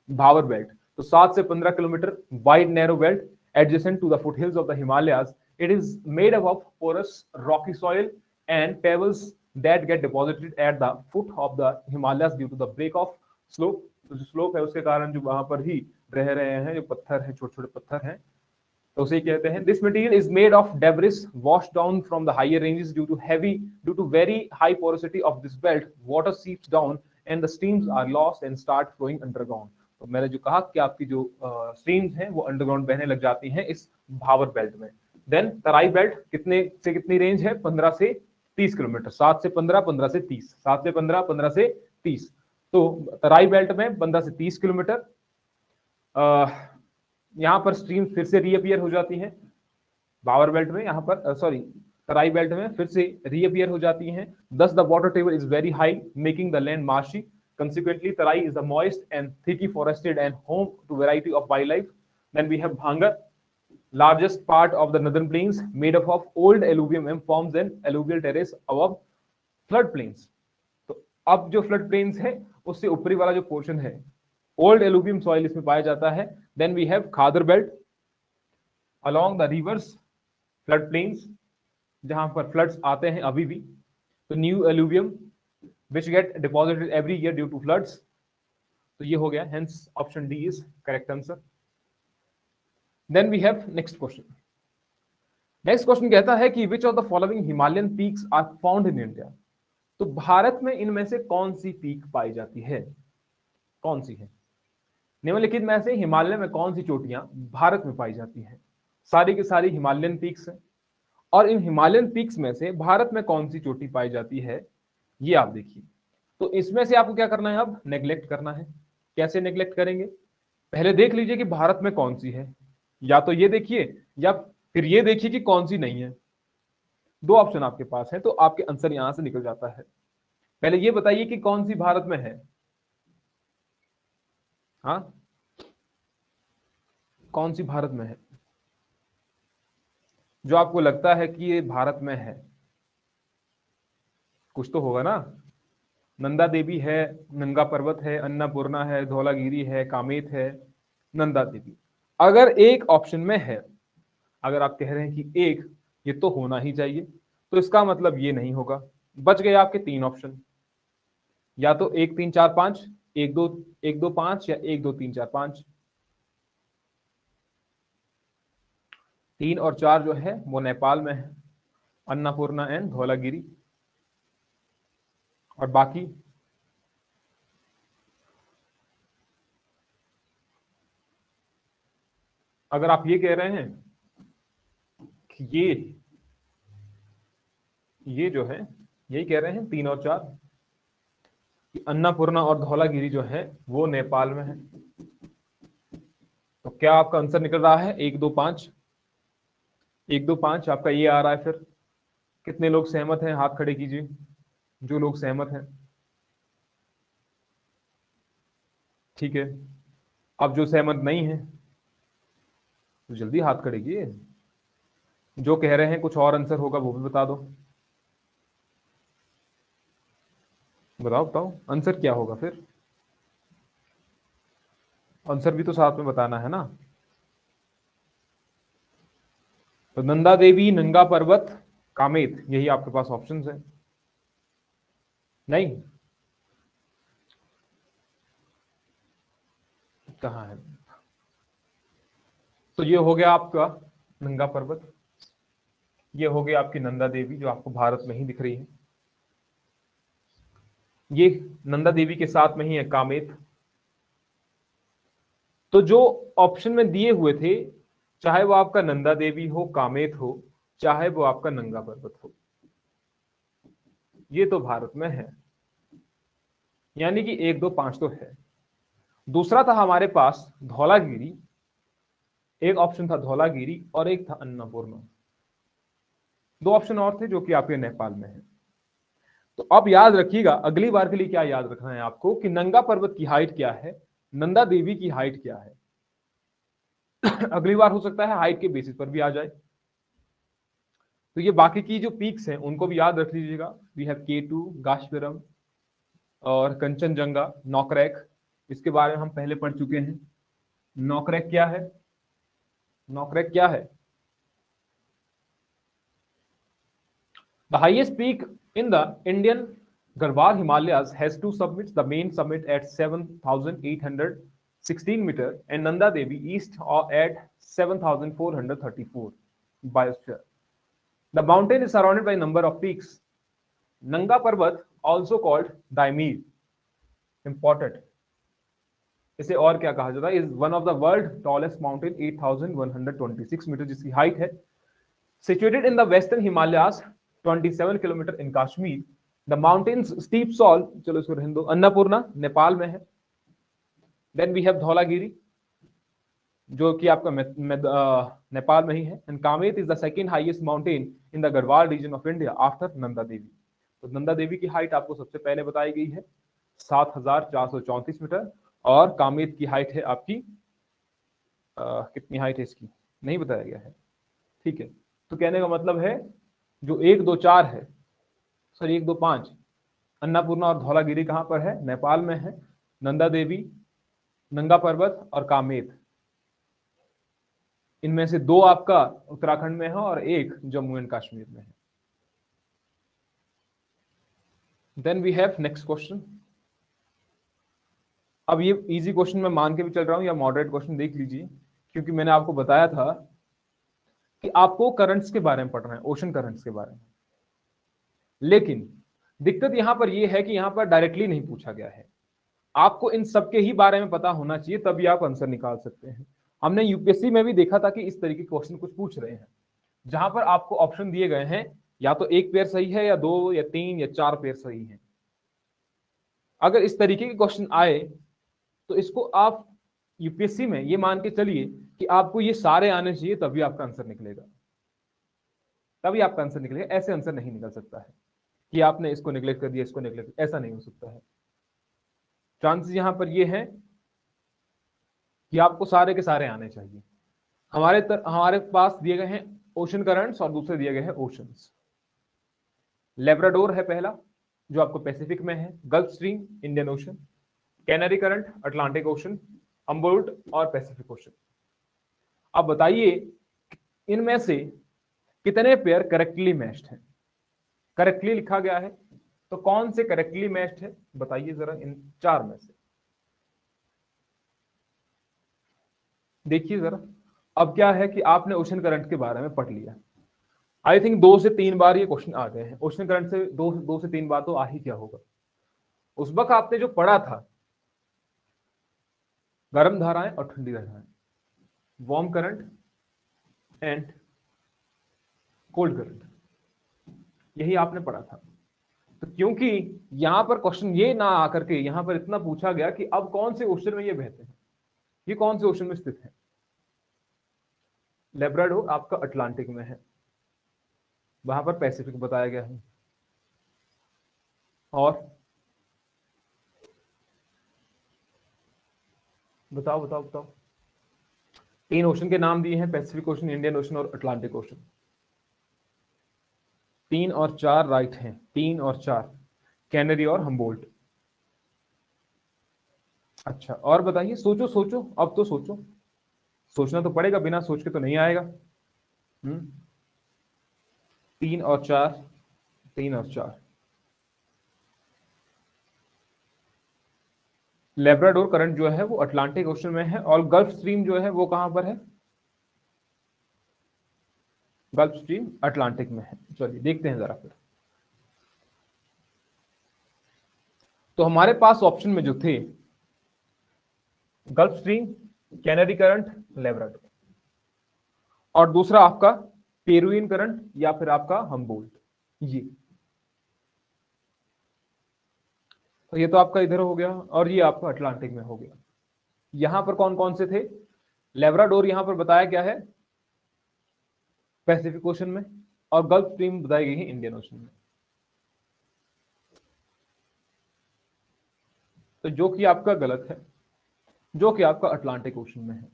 भावर बेल्ट। तो 7 से 15 kilometre, wide narrow belt adjacent to the foothills of the Himalayas. It is made up of porous rocky soil and pebbles that get deposited at the foot of the Himalayas due to the break of slope. तो जो स्लोप है उसके कारण जो वहां पर ही रह रहे हैं, जो पत्थर हैं, छोटे छोटे पत्थर हैं, तो उसे कहते हैं। This material is made of debris wash down from the higher ranges due to very high porosity of this belt water seeps down and the streams are lost and start flowing underground. तो मैंने जो कहा कि आपकी जो स्ट्रीम्स हैं वो अंडरग्राउंड बहने लग जाती हैं इस भावर बेल्ट में। देन तराई बेल्ट कितने से कितनी रेंज है, 15 से 30 किलोमीटर, 7 से 15, 15 से 30, 7 से 15, 15 से 30। तो तराई बेल्ट में 15 से 30 किलोमीटर। यहां पर स्ट्रीम फिर से रीअपियर हो जाती हैं भावर बेल्ट में, यहां पर सॉरी तराई बेल्ट में फिर से रीअपियर हो जाती हैं। दस the water table is very high making the land marshy. Consequently, Tarai is a moist and thickly forested and home to variety of wildlife. Then we have Bhangar, largest part of the northern plains, made up of old alluvium and forms an alluvial terrace above flood plains. तो अब जो flood plains है उससे ऊपरी वाला जो पोर्शन है ओल्ड alluvium soil इसमें पाया जाता है। Then we have Khadar belt along the rivers, flood plains जहां पर फ्लड्स आते हैं अभी भी। तो new alluvium which get deposited every year due to floods. तो ये हो गया, hence option D is correct answer. Then we have next question. Next question कहता है कि which of the following Himalayan peaks are found in India? तो भारत में इनमें से कौन सी पीक पाई जाती है, कौन सी है? निम्नलिखित में से हिमालय में कौन सी चोटियां भारत में पाई जाती हैं? सारी की सारी हिमालयन पीक्स हैं और इन हिमालयन पीक्स में से भारत में कौन सी चोटी पाई जाती है ये आप देखिए। तो इसमें से आपको क्या करना है, अब नेग्लेक्ट करना है। कैसे नेग्लेक्ट करेंगे, पहले देख लीजिए कि भारत में कौन सी है, या तो ये देखिए या फिर ये देखिए कि कौन सी नहीं है। दो ऑप्शन आपके पास है तो आपके आंसर यहां से निकल जाता है। पहले ये बताइए कि कौन सी भारत में है, हाँ कौन सी भारत में है जो आपको लगता है कि ये भारत में है, कुछ तो होगा ना। नंदा देवी है, नंगा पर्वत है, अन्नपूर्णा है, धौलागिरी है, कामेत है, नंदा देवी। अगर एक ऑप्शन में है, अगर आप कह रहे हैं कि एक ये तो होना ही चाहिए, तो इसका मतलब ये नहीं होगा। बच गए आपके तीन ऑप्शन, या तो 1 3 4 5, 1 2 5 या 1 2 3 4 5। 3 और 4 जो है वो नेपाल में है, अन्नपूर्णा एंड धौलागिरी। और बाकी अगर आप ये कह रहे हैं कि ये जो है यही कह रहे हैं 3 और 4 कि अन्नपूर्णा और धौलागिरी जो है वो नेपाल में है, तो क्या आपका आंसर निकल रहा है 1 2 5? 1 2 5 आपका ये आ रहा है। फिर कितने लोग सहमत हैं, हाथ खड़े कीजिए जो लोग सहमत हैं। ठीक है, अब जो सहमत नहीं है तो जल्दी हाथ खड़े कीजिए। जो कह रहे हैं कुछ और आंसर होगा वो भी बता दो। बताओ बताओ आंसर क्या होगा फिर, आंसर भी तो साथ में बताना है ना। तो नंदा देवी, नंगा पर्वत, कामेत, यही आपके पास ऑप्शंस है। नहीं, कहाँ है? तो ये हो गया आपका नंगा पर्वत, ये हो गया आपकी नंदा देवी जो आपको भारत में ही दिख रही है। ये नंदा देवी के साथ में ही है कामेत। तो जो ऑप्शन में दिए हुए थे, चाहे वो आपका नंदा देवी हो, कामेत हो, चाहे वो आपका नंगा पर्वत हो, ये तो भारत में है, यानी कि 1 2 5 तो है। दूसरा था हमारे पास धौलागिरी, एक ऑप्शन था धौलागिरी और एक था अन्नपूर्णा। दो ऑप्शन और थे जो कि आपके नेपाल में है। तो अब याद रखिएगा, अगली बार के लिए क्या याद रखना है आपको कि नंगा पर्वत की हाइट क्या है, नंदा देवी की हाइट क्या है। अगली बार हो सकता है हाइट के बेसिस पर भी आ जाए। तो ये बाकी की जो पीक्स हैं उनको भी याद रख लीजिएगा। वी हैव K2, गाशविरम और कंचनजंगा, नॉकरेक, इसके बारे में हम पहले पढ़ चुके हैं। नॉकरेक क्या है, नॉकरेक क्या है? The highest peak in the Indian Garhwal Himalayas has two summits, the main summit at 7,816 meter and Nanda Devi East at 7,434 biosphere. The mountain is surrounded by a number of peaks. Nanga Parbat, also called Daimir, important. इसे और क्या कहा जाता है, is one of the world tallest mountain 8126 metre जिसकी हाइट है, situated in the western Himalayas 27 kilometre in Kashmir. The mountains steep soul, चलो इसको रहने दो, अन्नपूर्णा नेपाल में है। देन वी हैव धौलागिरी जो कि आपका नेपाल में ही है। And Kamet is the second highest mountain in the Garhwal region of India after Nanda Devi. तो नंदा देवी की हाइट आपको सबसे पहले बताई गई है 7434 मीटर, और कामेत की हाइट है आपकी कितनी हाइट है इसकी नहीं बताया गया है, ठीक है। तो कहने का मतलब है जो 1 2 4 है, सॉरी 1 2 5, अन्नपूर्णा और धौलागिरी कहां पर है, नेपाल में है। नंदा देवी, नंगा पर्वत और कामेत, इनमें से 2 आपका उत्तराखंड में है और 1 जम्मू एंड कश्मीर में है। Then we have next question. अब ये इजी क्वेश्चन मैं मान के भी चल रहा हूं या मॉडरेट क्वेश्चन, देख लीजिए, क्योंकि मैंने आपको बताया था कि आपको करंट्स के बारे में पढ़ना है, ओशन करंट्स के बारे में। लेकिन दिक्कत यहां पर यह है कि यहां पर डायरेक्टली नहीं पूछा गया है। आपको इन सब के ही बारे में पता होना चाहिए, तभी आप आंसर निकाल सकते हैं। हमने यूपीएससी में भी देखा था कि इस तरीके के क्वेश्चन कुछ पूछ रहे हैं, जहां पर आपको ऑप्शन दिए गए हैं या तो 1 पेयर सही है या 2 या 3 या 4 पेयर सही है। अगर इस तरीके के क्वेश्चन आए तो इसको आप यूपीएससी में ये मान के चलिए कि आपको ये सारे आने चाहिए, तभी आपका आंसर निकलेगा, तभी आपका आंसर निकलेगा। ऐसे आंसर नहीं निकल सकता है कि आपने इसको निगलेक्ट कर दिया, इसको निगलेक्ट, ऐसा नहीं हो सकता है। चांसेस यहां पर ये है कि आपको सारे के सारे आने चाहिए। हमारे पास दिए गए हैं ओशन करंट्स और दूसरे दिए गए हैं ओशंस। लेब्राडोर है पहला जो आपको पैसिफिक में है, gulf stream Indian ocean, canary current Atlantic ocean, Humboldt और पैसिफिक ओशन। अब बताइए इनमें से कितने पेयर करेक्टली मैच्ड हैं। करेक्टली लिखा गया है, तो कौन से करेक्टली मैच्ड है बताइए जरा इन 4 में से। देखिए जरा, अब क्या है कि आपने ओशन करंट के बारे में पढ़ लिया, आई थिंक 2 से 3 बार ये क्वेश्चन आ गए हैं। ओशन करंट से 2 से 3 बार तो आ ही क्या होगा। उस वक्त आपने जो पढ़ा था गर्म धाराएं और ठंडी धाराएं, warm current and cold current, यही आपने पढ़ा था। तो क्योंकि यहां पर क्वेश्चन ये ना आकर के यहां पर इतना पूछा गया कि अब कौन से ओशन में ये बहते हैं, ये कौन से ओशन में स्थित है। लेब्राडोर आपका अटलांटिक में है, वहां पर पैसिफिक बताया गया है। और बताओ बताओ बताओ, 3 ओशन के नाम दिए हैं, पैसिफिक ओशन, इंडियन ओशन और अटलांटिक ओशन। 3 और 4 राइट हैं, 3 और 4, कैनरी और हम्बोल्ट। अच्छा और बताइए, सोचो सोचो, अब तो सोचो, सोचना तो पड़ेगा, बिना सोच के तो नहीं आएगा। 3 और 4, 3 और 4। लेब्राडोर करंट जो है वो अटलांटिक ओशन में है, और गल्फ स्ट्रीम जो है वो कहां पर है, गल्फ स्ट्रीम अटलांटिक में है। चलिए देखते हैं जरा फिर। तो हमारे पास ऑप्शन में जो थे gulf stream, canary current, Labrador, और दूसरा आपका पेरुवियन करंट या फिर आपका हम्बोल्ट, ये तो आपका इधर हो गया, और ये आपका अटलांटिक में हो गया। यहां पर कौन कौन से थे, लेब्राडोर यहां पर बताया क्या है पैसिफिक ओशन में, और गल्फ स्ट्रीम बताई गई है इंडियन ओशन में। तो जो कि आपका गलत है, जो कि आपका अटलांटिक ओशन में है,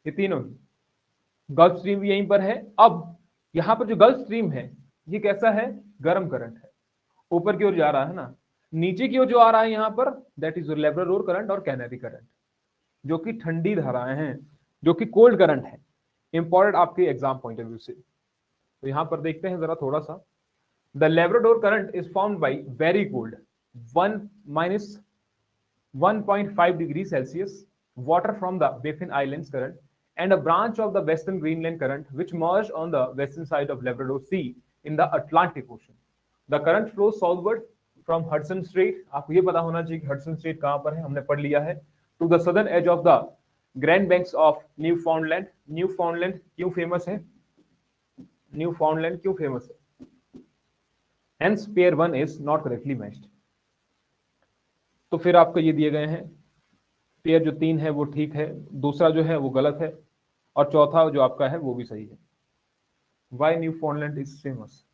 ये तीनों ही। गल्फ स्ट्रीम भी यहीं पर है। अब यहां पर जो गल्फ स्ट्रीम है ये कैसा है, गर्म करंट है, ऊपर की ओर जा रहा है ना। नीचे की ओर जो आ रहा है यहां पर, दैट इज लेब्राडोर करंट और कैनरी करंट, जो कि ठंडी धाराएं हैं, जो कि कोल्ड करंट है। इंपॉर्टेंट आपके एग्जाम पॉइंट ऑफ व्यू से। तो यहां पर देखते हैं जरा थोड़ा सा। The Labrador current is formed by very cold 1-1.5 degree Celsius water from the Baffin Islands current and a branch of the Western Greenland current which merged on the western side of Labrador Sea in the Atlantic Ocean. The current flows southward from Hudson Strait. आपको ये पता होना चाहिए कि हडसन स्ट्रेट कहां पर है, हमने पढ़ लिया है, to the southern edge of the grand banks of Newfoundland. Newfoundland क्यों फेमस है? न्यूफाउंडलैंड क्यों फेमस है? Hence pair 1 is not correctly matched. तो फिर आपको ये दिए गए हैं, पेयर जो 3 है वो ठीक है, दूसरा जो है वो गलत है, और चौथा जो आपका है वो भी सही है। Why Newfoundland is famous?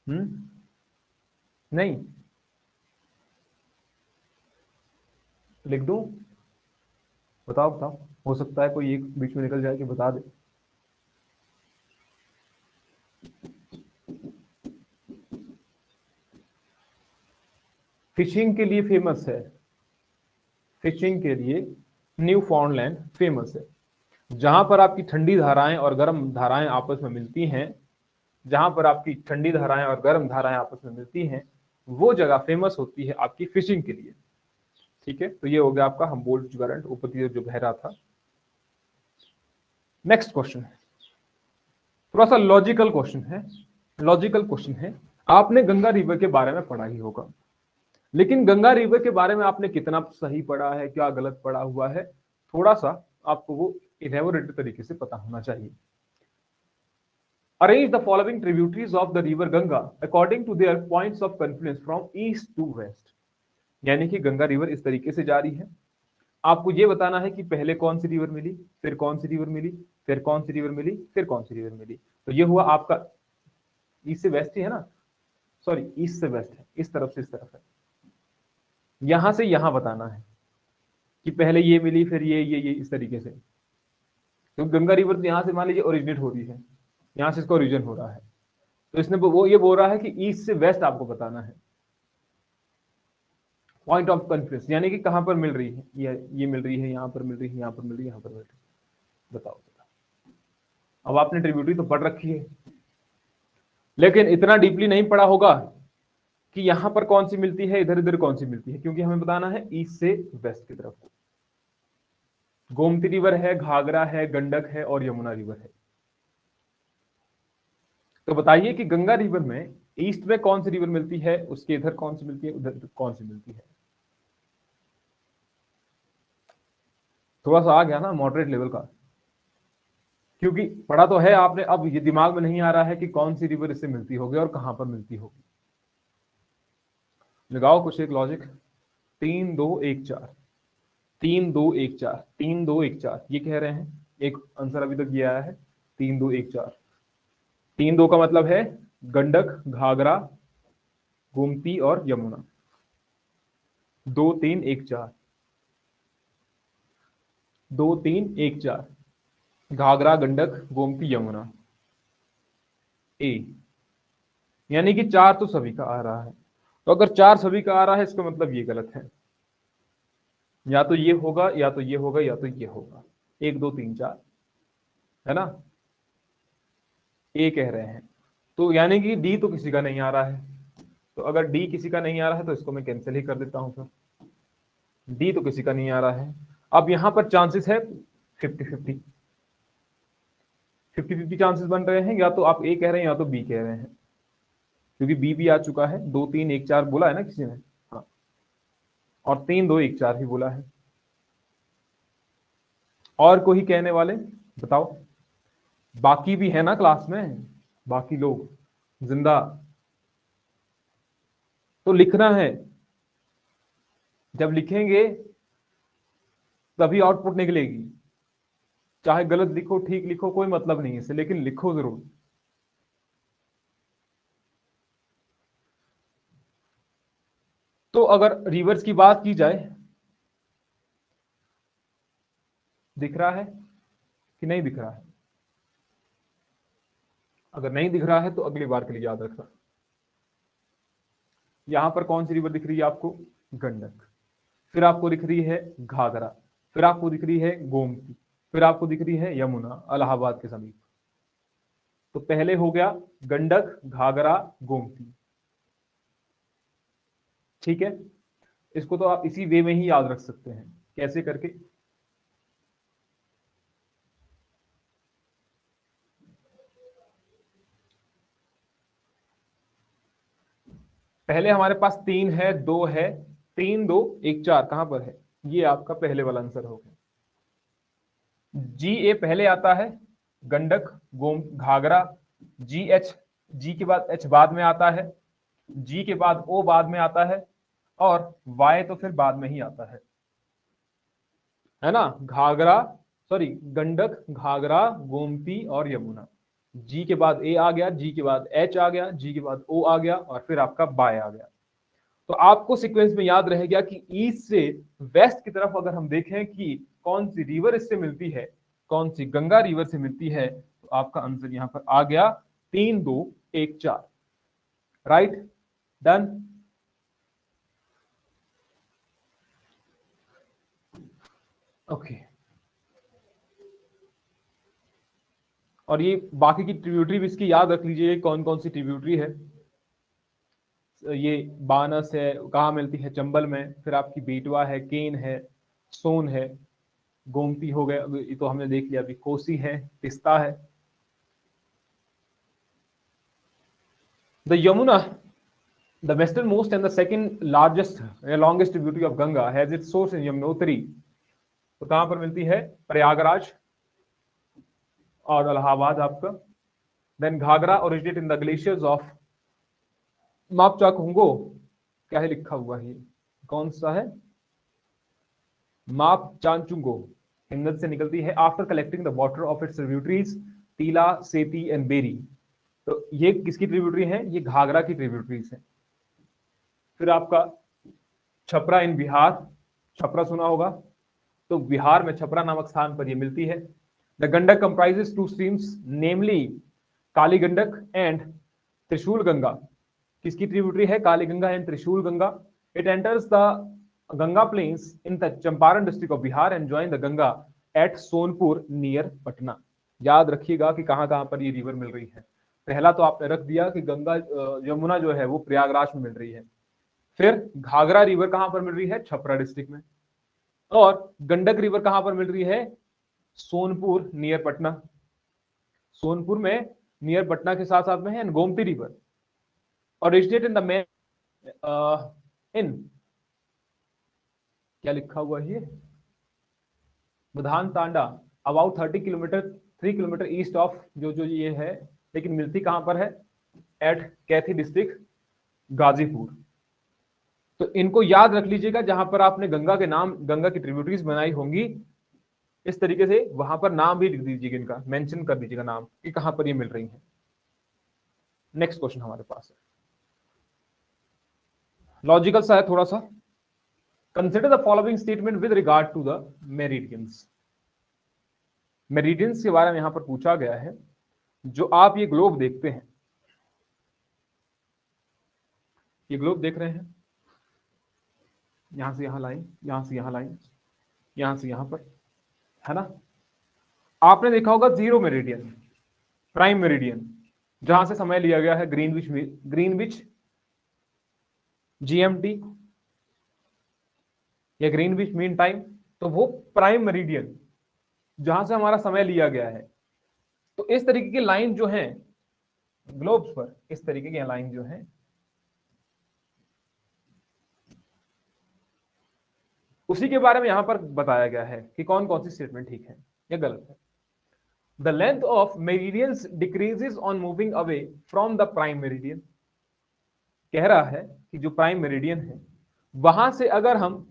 नहीं लिख दूं? बताओ बताओ, हो सकता है कोई एक बीच में निकल जाए कि बता दे। फिशिंग के लिए फेमस है। फिशिंग के लिए न्यूफाउंडलैंड फेमस है। जहां पर आपकी ठंडी धाराएं और गर्म धाराएं आपस में मिलती हैं, जहां पर आपकी ठंडी धाराएं और गर्म धाराएं आपस में मिलती हैं, वो जगह फेमस होती है आपकी फिशिंग के लिए। ठीक है, तो ये हो गया आपका हम्बोल्ट करंट, ऊपर जो बह रहा था। नेक्स्ट क्वेश्चन है, थोड़ा सा लॉजिकल क्वेश्चन है। लॉजिकल क्वेश्चन है, आपने गंगा रिवर के बारे में पढ़ा ही होगा, लेकिन गंगा रिवर के बारे में आपने कितना सही पढ़ा है, क्या गलत पढ़ा हुआ है, थोड़ा सा आपको वो इलेबोरेटेड तरीके से पता होना चाहिए। Arrange the following tributaries of the river Ganga according to their points of confluence from east to west। यानी कि गंगा रिवर इस तरीके से जा रही है, आपको ये बताना है कि पहले कौन सी रिवर मिली, फिर कौन सी रिवर मिली, फिर कौन सी रिवर मिली, फिर कौन सी रिवर मिली। तो ये हुआ आपका ईस्ट से वेस्ट ही है ना, सॉरी ईस्ट से वेस्ट है, इस तरफ से इस तरफ है। यहां से यहां बताना है कि पहले ये मिली, फिर ये इस तरीके से। तो गंगा रिवर यहां से मान लीजिए ओरिजिनेट हो रही है, यहां से इसका ओरिजिन हो रहा है, तो इसने वो ये बोल रहा है कि ईस्ट से वेस्ट आपको बताना है। पॉइंट ऑफ कन्फ्लुएंस यानी कि कहां पर मिल रही है, ये मिल रही है, यहां पर मिल रही है, यहां पर मिल रही है, यहां पर मिल रही है, बताओ। अब आपने ट्रिब्यूटरी तो पढ़ रखी है, लेकिन इतना डीपली नहीं पढ़ा होगा कि यहां पर कौन सी मिलती है, इधर इधर कौन सी मिलती है, क्योंकि हमें बताना है ईस्ट से वेस्ट की तरफ। गोमती रिवर है, घाघरा है, गंडक है और यमुना रिवर है। तो बताइए कि गंगा रिवर में ईस्ट में कौन सी रिवर मिलती है, उसके इधर कौन सी मिलती है, उधर कौन सी मिलती है। थोड़ा सा आ गया ना मॉडरेट लेवल का, क्योंकि पढ़ा तो है आपने, अब ये दिमाग में नहीं आ रहा है कि कौन सी रिवर इससे मिलती होगी और कहां पर मिलती होगी। लगाओ कुछ एक लॉजिक। 3 2 1 4, 3 2 1 4, 3 2 1 4 ये कह रहे हैं, एक आंसर अभी तक ये आया है 3 2 1 4। 3 2 का मतलब है गंडक, घाघरा, गोमती और यमुना। 2 3 1 4, 2 3 1 4, घाघरा, गंडक, गोमती, यमुना। ए यानी कि 4 तो सभी का आ रहा है, तो अगर 4 सभी का आ रहा है इसका मतलब ये गलत है, या तो ये होगा या तो ये होगा या तो ये होगा। 1 2 3 4 है ना, ए कह रहे हैं, तो यानी कि डी तो किसी का नहीं आ रहा है। तो अगर डी किसी का नहीं आ रहा है तो इसको मैं कैंसिल ही कर देता हूं, फिर डी तो किसी का नहीं आ रहा है। अब यहां पर चांसेस है 50-50, 50-50 चांसेस बन रहे हैं, या तो आप ए कह रहे हैं या तो बी कह रहे हैं, क्योंकि बी भी आ चुका है। 2 3 1 4 बोला है ना किसी ने, हाँ, और 3 2 1 4 ही बोला है। और कोई कहने वाले बताओ, बाकी भी है ना क्लास में, बाकी लोग जिंदा, तो लिखना है। जब लिखेंगे तभी आउटपुट निकलेगी, चाहे गलत लिखो ठीक लिखो कोई मतलब नहीं है इससे, लेकिन लिखो जरूर। तो अगर रिवर्स की बात की जाए, दिख रहा है कि नहीं दिख रहा है? अगर नहीं दिख रहा है तो अगली बार के लिए याद रखना। यहां पर कौन सी रिवर दिख रही है आपको? गंडक। फिर आपको दिख रही है घाघरा, फिर आपको दिख रही है गोमती, फिर आपको दिख रही है यमुना इलाहाबाद के समीप। तो पहले हो गया गंडक, घाघरा, गोमती। ठीक है, इसको तो आप इसी वे में ही याद रख सकते हैं। कैसे करके? पहले हमारे पास 3 है, 2 है, 3 2 1 4 कहां पर है? ये आपका पहले वाला आंसर हो गया। जी ए पहले आता है, गंडक, गोम, घाघरा, जी एच, जी के बाद एच बाद में आता है, जी के बाद ओ बाद में आता है, और वाई तो फिर बाद में ही आता है ना। घाघरा, सॉरी, गंडक, घाघरा, गोमती और यमुना। जी के बाद ए आ गया, जी के बाद एच आ गया, जी के बाद ओ आ गया, और फिर आपका बाय आ गया। तो आपको सीक्वेंस में याद रह गया कि ईस्ट से वेस्ट की तरफ अगर हम देखें कि कौन सी रिवर इससे मिलती है, कौन सी गंगा रिवर से मिलती है, तो आपका आंसर यहां पर आ गया 3 2 1 4। Right, done. ओके, और ये बाकी की ट्रिब्यूटरी भी इसकी याद रख लीजिए कौन कौन सी ट्रिब्यूटरी है। ये बानस है, कहाँ मिलती है? चंबल में। फिर आपकी बेटवा है, केन है, सोन है, गोमती हो गया, ये तो हमने देख लिया। अभी कोसी है, तिस्ता है। The Yamuna, the western most and the second largest longest tributary of Ganga, has its source in Yamunotri. तो कहां पर मिलती है? प्रयागराज और इलाहाबाद आपका। Then Ghaghara originate in the glaciers of Mapchachungo. क्या है लिखा हुआ है? कौन सा है? माप चांचुंगो हिमनद से निकलती है after collecting the water of its tributaries टीला, सेती एंड बेरी। तो ये किसकी ट्रिब्यूटरी है? ये घाघरा की ट्रिब्यूटरीज है। फिर आपका छपरा इन बिहार, छपरा सुना होगा, तो बिहार में छपरा नामक स्थान पर ये मिलती है। The Gandak comprises two streams namely Kali Gandak and Trishul Ganga. किसकी ट्रिब्यूटरी है? Kali Ganga and Trishul Ganga. It enters the Ganga plains in the Champaran district of Bihar and join the Ganga at Sonpur near Patna. याद रखिएगा कि कहां कहां पर ये रिवर मिल रही है। पहला तो आपने रख दिया कि गंगा यमुना जो है वो प्रयागराज में मिल रही है। फिर घाघरा रिवर कहां पर मिल रही है? छपरा डिस्ट्रिक्ट में। और गंडक रिवर कहां पर मिल रही है? सोनपुर नियर पटना। सोनपुर में नियर पटना के साथ साथ में है। And Gomti river originate in the main in, क्या लिखा हुआ है? Budhan Tanda, about 30 kilometre, 3 kilometre east of जो जो ये है, लेकिन मिलती कहां पर है? At Kaithi district, Ghazipur. तो इनको याद रख लीजिएगा, जहां पर आपने गंगा के नाम, गंगा की ट्रिब्यूटरीज बनाई होंगी, इस तरीके से वहां पर नाम भी लिख दीजिएगा, इनका मेंशन कर दीजिएगा नाम कि कहां पर ये मिल रही है। नेक्स्ट क्वेश्चन हमारे पास है, लॉजिकल सा है थोड़ा सा। Consider the following statement with regard to the meridians. Meridians के बारे में यहां पर पूछा गया है। जो आप ये ग्लोब देखते हैं, ये ग्लोब देख रहे हैं, यहां से यहां लाइन, यहां से यहां लाइन, यहां से यहां पर, है ना। आपने देखा होगा जीरो मेरिडियन, प्राइम मेरिडियन, जहां से समय लिया गया है ग्रीनविच, ग्रीनविच जीएमटी या ग्रीनविच मीन टाइम, तो वो प्राइम मेरिडियन जहां से हमारा समय लिया गया है। तो इस तरीके की लाइन जो है ग्लोब्स पर, इस तरीके की लाइन जो है, उसी के बारे में यहां पर बताया गया है कि कौन कौन सी स्टेटमेंट ठीक है या गलत है। The length of meridians decreases on moving away from the prime meridian. कह रहा है कि जो प्राइम मेरिडियन है वहां से अगर हम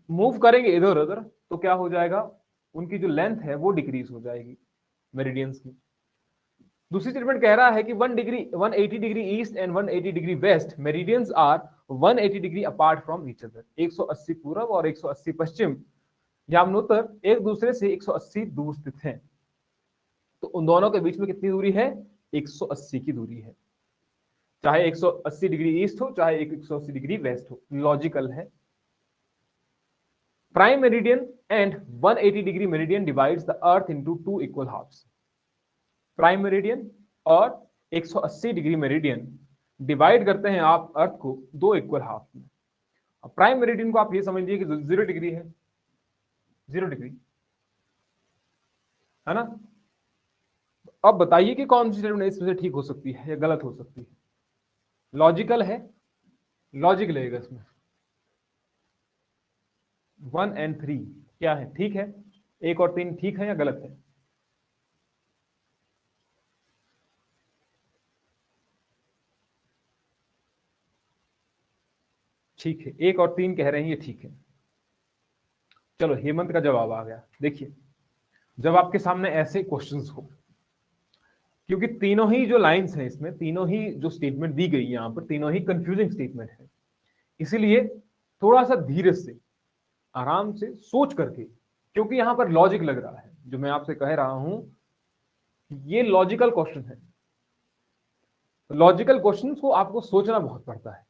मूव करेंगे इधर उधर, तो क्या हो जाएगा? उनकी जो लेंथ है वो डिक्रीज हो जाएगी मेरिडियंस की। दूसरी स्टेटमेंट कह रहा है कि 180 degree east and 180 degree west meridians are 180 degree apart from each other. 180 पूर्व और 180 पश्चिम यामनोत्तर एक दूसरे से 180 दूर स्थित हैं। तो उन दोनों के बीच में कितनी दूरी है? 180 की दूरी है। चाहे 180 डिग्री ईस्ट हो, चाहे 180 डिग्री वेस्ट हो, लॉजिकल है। Prime meridian and 180 degree meridian divides the earth into two equal halves. Prime meridian और 180 डिग्री मेरिडियन डिवाइड करते हैं आप अर्थ को दो इक्वल हाफ में। प्राइम मेरिडियन को आप ये समझिए कि 0 डिग्री है, 0 डिग्री, है ना। अब बताइए कि कौन सी स्टेटमेंट इसमें से ठीक हो सकती है या गलत हो सकती है। लॉजिकल है, लॉजिक लगेगा इसमें। 1 and 3 क्या है? ठीक है। 1 और 3 ठीक है या गलत है? ठीक है, 1 और 3 कह रहे हैं ये ठीक है। चलो हेमंत का जवाब आ गया। देखिए, जब आपके सामने ऐसे क्वेश्चंस हो, क्योंकि तीनों ही जो लाइंस हैं इसमें, तीनों ही जो स्टेटमेंट दी गई यहां पर, तीनों ही कंफ्यूजिंग स्टेटमेंट है, इसीलिए थोड़ा सा धीरे से, आराम से सोच करके, क्योंकि यहां पर लॉजिक लग रहा है, जो मैं आपसे कह रहा हूं ये लॉजिकल क्वेश्चन है। लॉजिकल क्वेश्चन को आपको सोचना बहुत पड़ता है।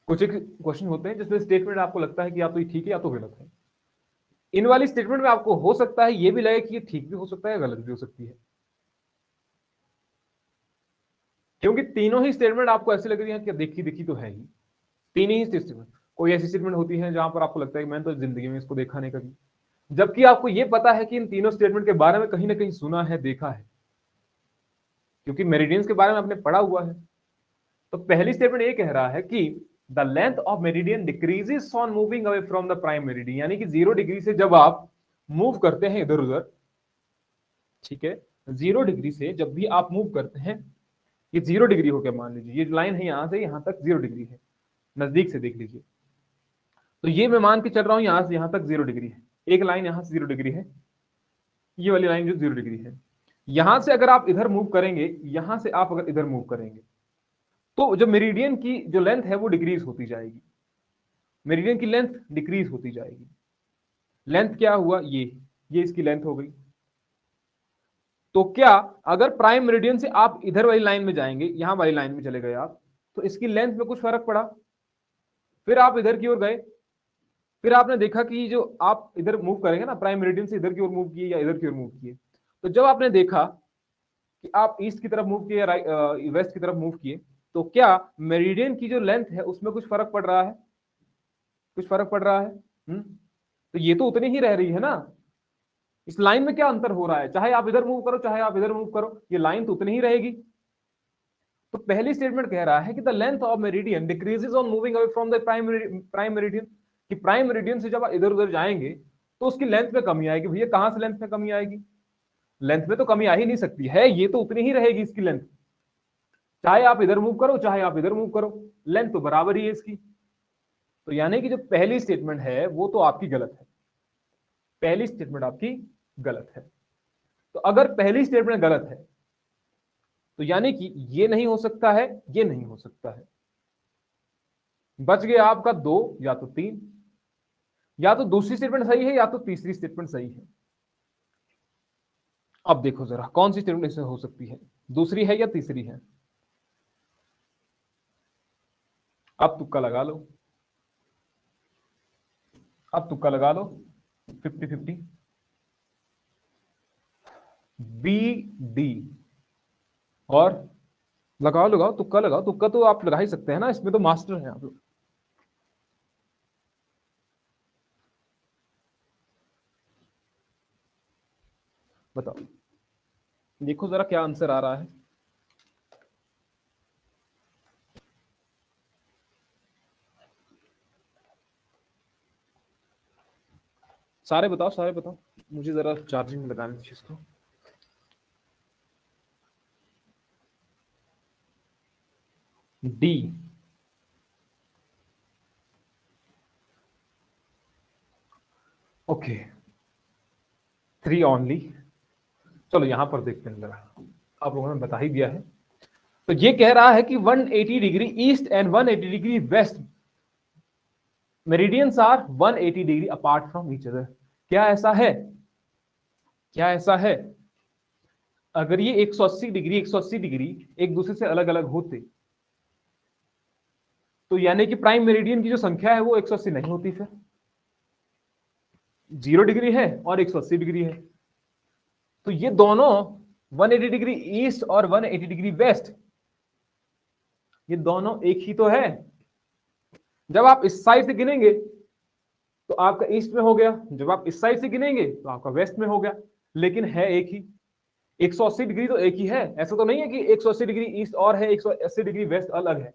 कुछ एक क्वेश्चन होते हैं जिसमें स्टेटमेंट आपको लगता है कि या तो ये ठीक है या तो गलत है। इन वाली स्टेटमेंट में आपको हो सकता है ये भी लगे कि ये ठीक भी हो सकता है, गलत भी हो सकती है, क्योंकि तीनों ही स्टेटमेंट आपको ऐसे लग रही है कि देखी देखी तो है ही। तीन ही स्टेटमेंट, कोई ऐसी स्टेटमेंट होती है जहां पर आपको लगता है कि मैंने तो जिंदगी में इसको देखा नहीं कभी, जबकि आपको यह पता है कि इन तीनों स्टेटमेंट के बारे में कहीं ना कहीं सुना है, देखा है, क्योंकि मेरिडियंस के बारे में आपने पढ़ा हुआ है। तो पहली स्टेटमेंट ये कह रहा है कि the length of meridian decreases on moving away from the prime meridian, यानी कि 0 डिग्री से जब आप मूव करते हैं इधर उधर, ठीक है, 0 डिग्री से जब भी आप मूव करते हैं, ये 0 डिग्री हो गया, मान लीजिए ये लाइन है यहां से यहां तक 0 डिग्री है, नजदीक से देख लीजिए, तो ये मैं मान के चल रहा हूं यहां से यहां तक 0 डिग्री है, एक लाइन यहां से 0 डिग्री है, ये वाली लाइन जो 0 डिग्री है, यहां से अगर आप इधर मूव करेंगे, यहां से आप अगर इधर मूव करेंगे, तो जो मेरिडियन की जो लेंथ है वो डिक्रीज होती जाएगी, मेरिडियन की लेंथ डिक्रीज होती जाएगी। लेंथ क्या हुआ? ये इसकी लेंथ हो गई। तो क्या अगर प्राइम मेरिडियन से आप इधर वाली लाइन में जाएंगे, यहां वाली लाइन में चले गए आप, तो इसकी लेंथ में कुछ फर्क पड़ा, फिर आप इधर की ओर गए, फिर आपने देखा कि जो आप इधर मूव करेंगे ना, प्राइम मेरिडियन से इधर की ओर मूव किए या इधर की ओर मूव किए, तो जब आपने देखा कि आप ईस्ट की तरफ मूव किए या वेस्ट की तरफ मूव किए, तो क्या मेरिडियन की जो लेंथ है उसमें कुछ फर्क पड़ रहा है? कुछ फर्क पड़ रहा है? तो ये तो उतनी ही रह रही है ना। इस लाइन में क्या अंतर हो रहा है? चाहे आप इधर मूव करो चाहे आप इधर मूव करो, ये लाइन तो उतनी ही रहेगी। तो पहली स्टेटमेंट कह रहा है कि the length of meridian decreases on moving away from the prime meridian, कि प्राइम मेरिडियन से जब आप इधर उधर जाएंगे तो उसकी लेंथ में कमी आएगी। भैया कहां से लेंथ में कमी आएगी? लेंथ में तो कमी आ ही नहीं सकती है, ये तो उतनी ही रहेगी इसकी लेंथ, चाहे आप इधर मूव करो चाहे आप इधर मूव करो, लेंथ तो बराबर ही है इसकी। तो यानी कि जो पहली स्टेटमेंट है वो तो आपकी गलत है, पहली स्टेटमेंट आपकी गलत है। तो अगर पहली स्टेटमेंट गलत है तो यानी कि ये नहीं हो सकता है, ये नहीं हो सकता है। बच गया आपका 2 या तो 3, या तो दूसरी स्टेटमेंट सही है या तो तीसरी स्टेटमेंट सही है। अब देखो जरा कौन सी स्टेटमेंट इससे हो सकती है, दूसरी है या तीसरी है? अब तुक्का लगा लो, अब तुक्का लगा लो, 50-50, बी डी, और लगाओ लगाओ तुक्का लगाओ, तुक्का तो आप लगा ही सकते हैं ना, इसमें तो मास्टर हैं आप लोग। बताओ, देखो जरा क्या आंसर आ रहा है। सारे बताओ, सारे बताओ, मुझे जरा चार्जिंग में लगाने दीजिए इसको। D, okay, 3 only. चलो यहां पर देखते हैं जरा, आप लोगों ने बता ही दिया है। तो ये कह रहा है कि 180 degree east and 180 degree west meridians are 180 degree apart from each other. क्या ऐसा है? क्या ऐसा है? अगर ये 180 डिग्री 180 डिग्री एक दूसरे से अलग अलग होते, तो यानी कि प्राइम मेरिडियन की जो संख्या है वो 180 नहीं होती, फिर 0 डिग्री है और 180 डिग्री है, तो ये दोनों 180 डिग्री ईस्ट और 180 डिग्री वेस्ट, ये दोनों एक ही तो है। जब आप इस साइड से गिनेंगे तो आपका ईस्ट में हो गया, जब आप इस साइड से गिनेंगे तो आपका वेस्ट में हो गया, लेकिन है एक ही। 180 डिग्री तो एक ही है, ऐसा तो नहीं है कि 180 डिग्री ईस्ट और है 180 डिग्री वेस्ट अलग है।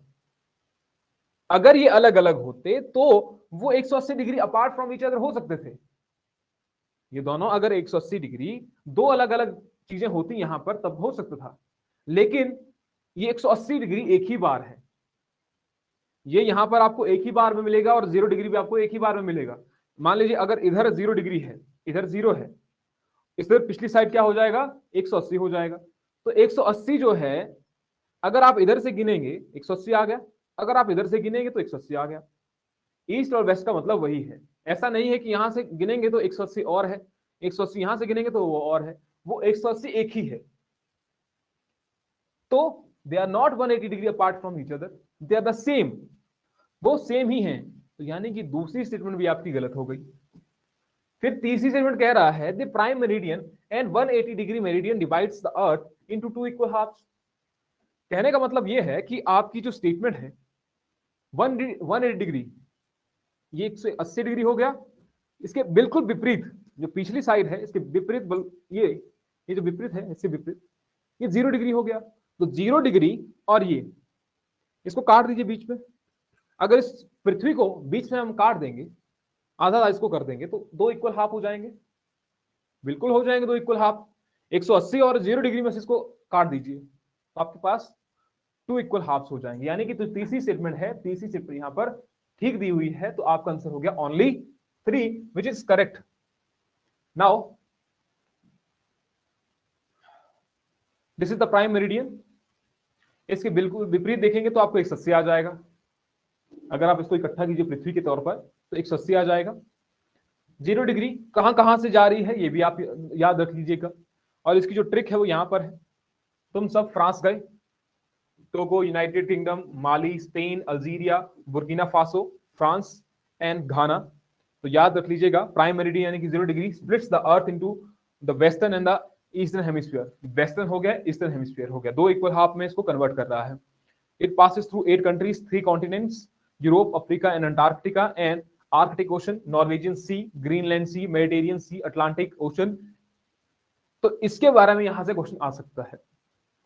अगर ये अलग अलग होते तो वो 180 degree apart from each other हो सकते थे। ये दोनों अगर 180 डिग्री दो अलग अलग चीजें होती यहां पर तब हो सकता था, लेकिन ये 180 डिग्री एक ही बार है। ये यहां पर आपको एक ही बार में मिलेगा और 0 डिग्री भी आपको एक ही बार में मिलेगा। मान लीजिए अगर इधर 0 डिग्री है, इधर 0 है, इधर पिछली साइड क्या हो जाएगा, 180 हो जाएगा। तो 180 जो है, अगर आप इधर से गिनेंगे 180 आ गया, अगर आप इधर से गिनेंगे तो 180 आ गया। ईस्ट और वेस्ट का मतलब वही है। ऐसा नहीं है कि यहां से गिनेंगे तो 180 और है, 180 यहां से गिनेंगे तो वो और है, वो 180 एक ही है। तो they are not 180 degree apart from each other, they are the same, वो सेम ही हैं। तो यानी कि दूसरी स्टेटमेंट भी आपकी गलत हो गई। फिर तीसरी स्टेटमेंट कह रहा है the prime meridian and 180 degree meridian divides the earth into two equal halves. कहने का मतलब यह है कि आपकी जो स्टेटमेंट है 180 डिग्री, ये 180 डिग्री हो गया, इसके बिल्कुल विपरीत जो पिछली साइड है इसके विपरीत ये जो विपरीत है इससे विपरीत ये 0 डिग्री हो गया। तो 0 डिग्री और ये, इसको काट दीजिए बीच में। अगर इस पृथ्वी को बीच में हम काट देंगे, आधा आधा इसको कर देंगे, तो दो इक्वल हाफ हो जाएंगे, बिल्कुल हो जाएंगे दो इक्वल हाफ। 180 और 0 डिग्री में से इसको काट दीजिए तो आपके पास टू इक्वल हाफ्स हो जाएंगे। यानी कि तो तीसरी स्टेटमेंट है, तीसरी स्टेटमेंट यहां पर ठीक दी हुई है, तो आपका आंसर हो गया only 3 which is correct. Now this is the prime meridian. इसके बिल्कुल विपरीत देखेंगे तो आपको 180 आ जाएगा। अगर आप इसको इकट्ठा कीजिए पृथ्वी के तौर पर तो 180 आ जाएगा। 0 डिग्री कहां कहां से जा रही है ये भी आप याद रख लीजिएगा, और इसकी जो ट्रिक है वो यहां पर है। तुम सब फ्रांस गए, Togo, United Kingdom, Mali, Spain, Algeria, Burkina Faso, France and Ghana. तो याद रख लीजिएगा प्राइम मेरिडियन यानी कि 0 degree splits the earth into the western and the eastern hemisphere. Western हो गया, ईस्टर्न हेमिस्फीयर हो गया, दो इक्वल हाफ में इसको कन्वर्ट कर रहा है। It passes through 8 countries, 3 continents, Europe, Africa and Antarctica and Arctic Ocean, Norwegian Sea, Greenland Sea, Mediterranean Sea, Atlantic Ocean. तो इसके बारे में यहां से क्वेश्चन आ सकता है।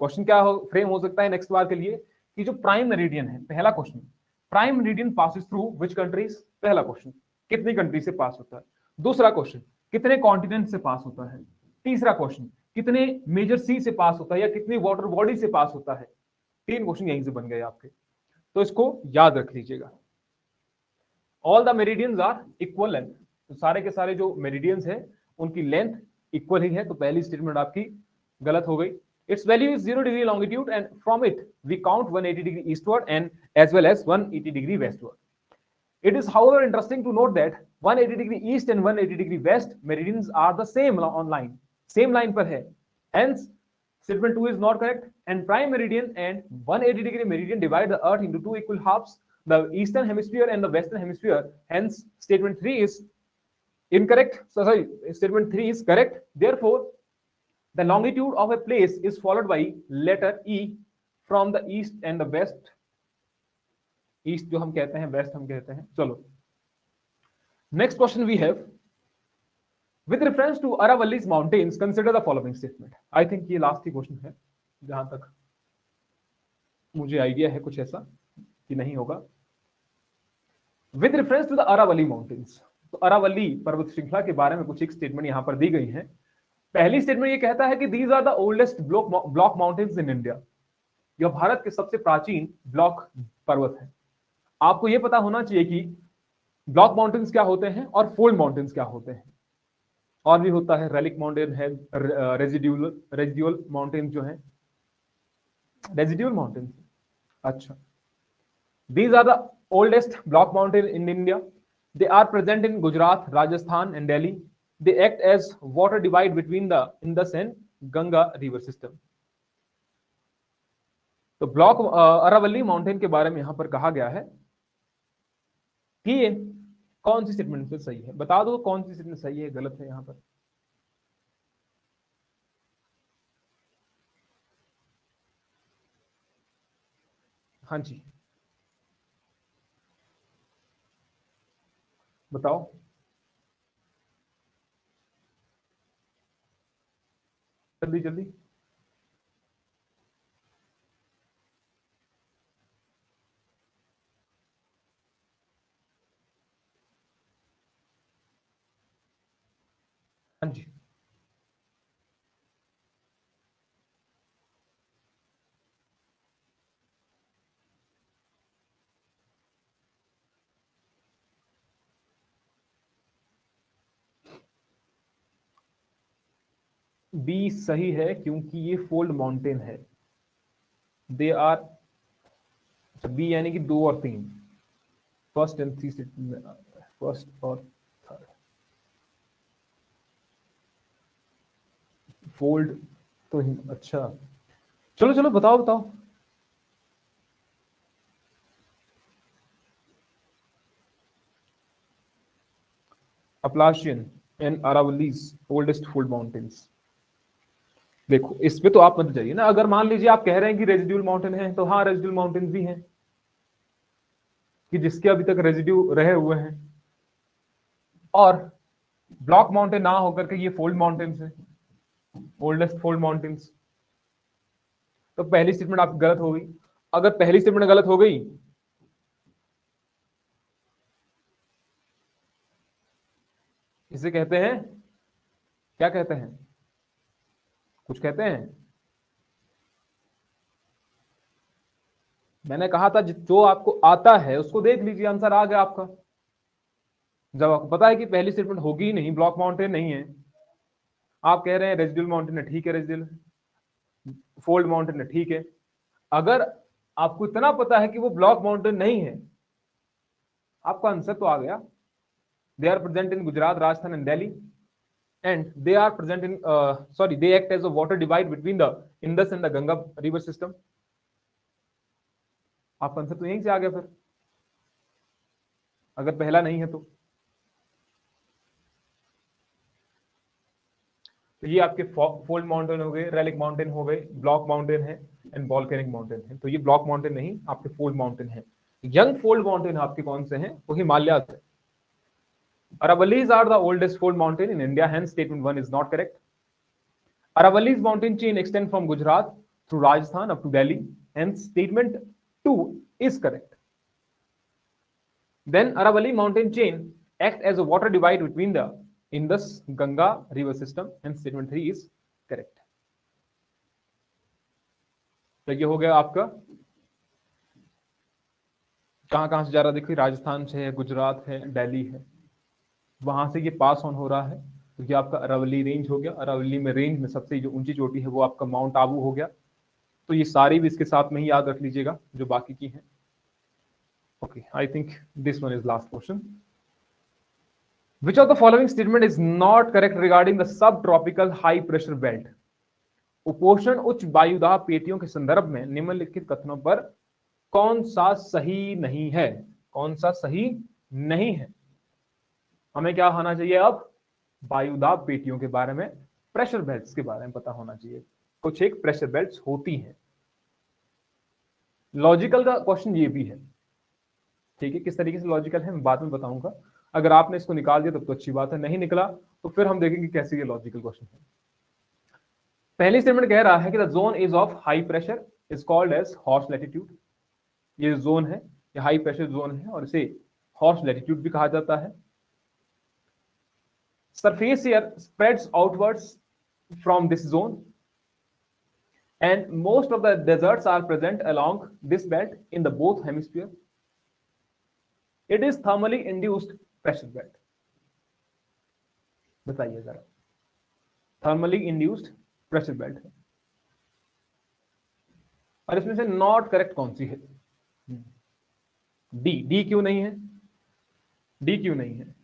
क्वेश्चन क्या हो फ्रेम हो सकता है नेक्स्ट बार के लिए कि जो प्राइम मेरिडियन है, पहला question, prime meridian passes through which countries, पहला क्वेश्चन, कितनी कंट्री से पास होता है। दूसरा क्वेश्चन, कितने कॉन्टिनेंट से पास होता है। तीसरा क्वेश्चन, कितने मेजर सी से पास होता है या कितनी वाटर बॉडी से पास होता है। 3 क्वेश्चन यहीं से बन गए आपके, तो इसको याद रख लीजिएगा। All the meridians are equal length, तो सारे के सारे जो मेरिडियंस है उनकी लेंथ इक्वल ही है, तो पहली स्टेटमेंट आपकी गलत हो गई। Its value is 0 degree longitude and from it we count 180 degree eastward and as well as 180 degree westward. It is however interesting to note that 180 degree east and 180 degree west meridians are the same on line, same line पर है, hence statement 2 is not correct, and prime meridian and 180 degree meridian divide the earth into two equal halves, the eastern hemisphere and the western hemisphere, hence statement 3 is incorrect. So sorry, statement 3 is correct. Therefore the longitude of a place is followed by letter E from the east and the west. East जो हम कहते हैं, वेस्ट हम कहते हैं। चलो next question we have, with reference to Aravallis mountains consider the following statement. I think ये लास्ट ही क्वेश्चन है जहां तक मुझे आइडिया है, कुछ ऐसा कि नहीं होगा। With reference to the Aravalli mountains, तो अरावली पर्वत श्रृंखला के बारे में कुछ एक स्टेटमेंट यहां पर दी गई है। पहली स्टेटमेंट ये कहता है कि these are the oldest block mountains in India. यह भारत के सबसे प्राचीन ब्लॉक पर्वत है। आपको यह पता होना चाहिए कि ब्लॉक माउंटेन्स क्या होते हैं और फोल्ड माउंटेन्स क्या होते हैं। और भी होता है, रेलिक माउंटेन है, रेजिड्यूल माउंटेन जो है, रेजिड्यूल माउंटेन। अच्छा, these are the oldest block mountain in India. They are present in Gujarat, Rajasthan and Delhi. They act as water divide between the Indus and Ganga river system. तो ब्लॉक अरावली माउंटेन के बारे में यहां पर कहा गया है कि ये कौन सी स्टेटमेंट से सही है, बता दो कौन सी स्टेटमेंट सही है गलत है यहां पर। हाँ जी बताओ जल्दी जल्दी। बी सही है क्योंकि ये फोल्ड माउंटेन है। दे आर, बी यानी कि 2 और 3, फर्स्ट एंड फर्स्ट और थर्ड फोल्ड तो अच्छा, चलो चलो बताओ बताओ। Appalachian and Aravallis oldest fold mountains. देखो इस पे तो आप मत जाइए ना, अगर मान लीजिए आप कह रहे हैं कि रेजिड्यूल माउंटेन है, तो हाँ रेजिड्यूल माउंटेन भी हैं कि जिसके अभी तक रेजिड्यू रहे हुए हैं, और ब्लॉक माउंटेन ना होकर के ये फोल्ड माउंटेन्स है, ओल्डेस्ट फोल्ड माउंटेन्स। तो पहली स्टेटमेंट आपकी गलत हो गई। अगर पहली स्टेटमेंट गलत हो गई, इसे कहते हैं, क्या कहते हैं, कुछ कहते हैं। मैंने कहा था जो आपको आता है उसको देख लीजिए, आंसर आ गया आपका। जब आपको पता है कि पहली स्टेटमेंट होगी ही नहीं, ब्लॉक माउंटेन नहीं है, आप कह रहे हैं रेजिडुअल माउंटेन है, ठीक है, रेजिडुअल फोल्ड माउंटेन है, ठीक है। अगर आपको इतना पता है कि वो ब्लॉक माउंटेन नहीं है, आपका आंसर तो आ गया। They are present in Gujarat, Rajasthan and Delhi, and they are present in they act as a water divide between the Indus and the Ganga river system। आपका आंसर तो यहीं से आ गया फिर, अगर पहला नहीं है तो। ये आपके फोल्ड माउंटेन हो गए, रेलिक माउंटेन हो गए, ब्लॉक माउंटेन है एंड वॉल्केनिक माउंटेन है। तो ये ब्लॉक माउंटेन नहीं, आपके फोल्ड माउंटेन है। यंग फोल्ड माउंटेन आपके कौन से हैं, वो हिमालय है। Aravallis are the oldest fold mountain in India, hence statement 1 is not correct. Aravallis mountain chain extend from Gujarat through Rajasthan up to Delhi, hence statement 2 is correct. Then Aravalli mountain chain act as a water divide between the Indus Ganga river system, hence statement 3 is correct. तो ये हो गया आपका, कहां कहां से जा रहा देखिए, राजस्थान से है, गुजरात है, दिल्ली है, वहां से ये पास ऑन हो रहा है। तो ये आपका अरावली रेंज हो गया। अरावली में रेंज में सबसे जो ऊंची चोटी है वो आपका माउंट आबू हो गया। तो ये सारी भी इसके साथ में ही याद रख लीजिएगा जो बाकी की हैं। Okay, I think this one is last question. Which of the following statement is not correct regarding the subtropical high pressure belt? उपोषण उच्च वायुदाब पेटियों के संदर्भ में निम्नलिखित कथनों पर कौन सा सही नहीं है? कौन सा सही नहीं है? हमें क्या होना चाहिए अब? वायुदाब पेटियों के बारे में, प्रेशर बेल्ट्स के बारे में पता होना चाहिए। कुछ एक प्रेशर बेल्ट्स होती हैं। लॉजिकल का क्वेश्चन ये भी है, ठीक है। किस तरीके से लॉजिकल है मैं बाद में बताऊंगा। अगर आपने इसको निकाल दिया तब तो अच्छी बात है, नहीं निकला तो फिर हम देखेंगे कैसे ये लॉजिकल क्वेश्चन है। पहली स्टेटमेंट कह रहा है कि the zone is of high pressure is called as horse latitude. ये जोन है, ये हाई प्रेशर जोन है और इसे हॉर्स लैटिट्यूड भी कहा जाता है। Surface air spreads outwards from this zone and most of the deserts are present along this belt in the both hemisphere. It is thermally induced pressure belt। बताइए जरा, थर्मली इंड्यूस्ड प्रेशर बेल्ट है, और इसमें से नॉट करेक्ट कौन सी है? डी। डी क्यों नहीं है? डी क्यों नहीं है?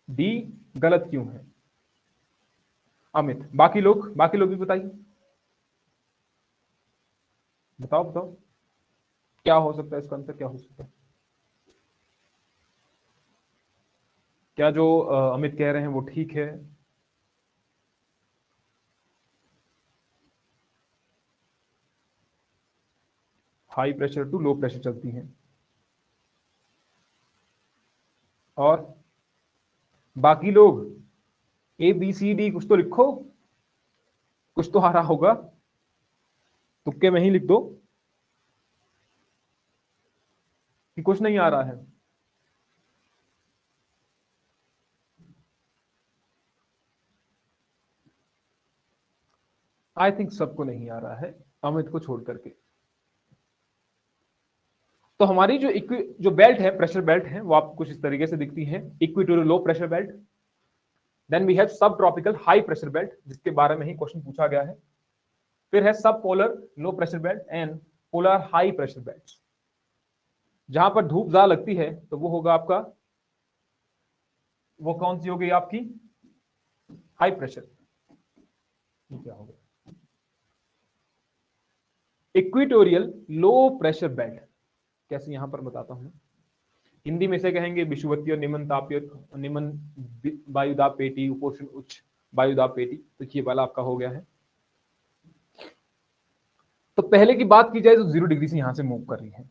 डी गलत क्यों है? अमित, बाकी लोग भी बताइए, बताओ बताओ क्या हो सकता है इसका आंसर, क्या हो सकता है? क्या जो अमित कह रहे हैं वो ठीक है? High pressure to low pressure चलती हैं, और बाकी लोग ए बी सी डी कुछ तो लिखो, कुछ तो आ रहा होगा, तुक्के में ही लिख दो कि कुछ नहीं आ रहा है। आई थिंक सबको नहीं आ रहा है, अमित को छोड़ करके। तो हमारी जो बेल्ट है, प्रेशर बेल्ट है, वो आपको कुछ इस तरीके से दिखती है। Equatorial low pressure belt, then we have sub tropical high pressure belt, जिसके बारे में ही क्वेश्चन पूछा गया है। फिर है सब polar low pressure belt and polar high pressure belt. जहां पर धूप ज्यादा लगती है तो वो होगा आपका, वो कौन सी होगी आपकी, हाई प्रेशर। क्या होगा, इक्वेटोरियल लो प्रेशर बेल्ट। कैसे यहां पर बताता हूं, हिंदी में से कहेंगे विषुवतीय निम्न तापीय, निम्न वायुदाब पेटी, उपोष्ण उच्च वायुदाब पेटी। तो ये वाला आपका हो गया है। तो पहले की बात की जाए तो 0 डिग्री से यहां से मूव कर रही है,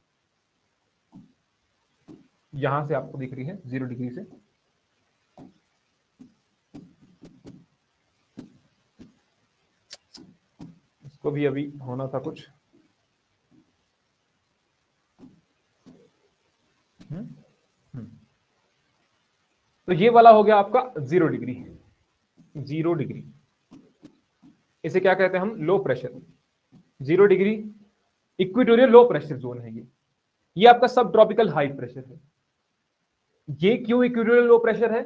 यहां से आपको दिख रही है 0 डिग्री से। इसको भी अभी होना था कुछ। तो ये वाला हो गया आपका 0 डिग्री, 0 डिग्री। इसे क्या कहते हैं हम, low pressure. 0 degree equatorial low pressure zone है ये आपका सब ट्रॉपिकल हाई प्रेशर है। ये क्यों इक्वेटोरियल लो प्रेशर है,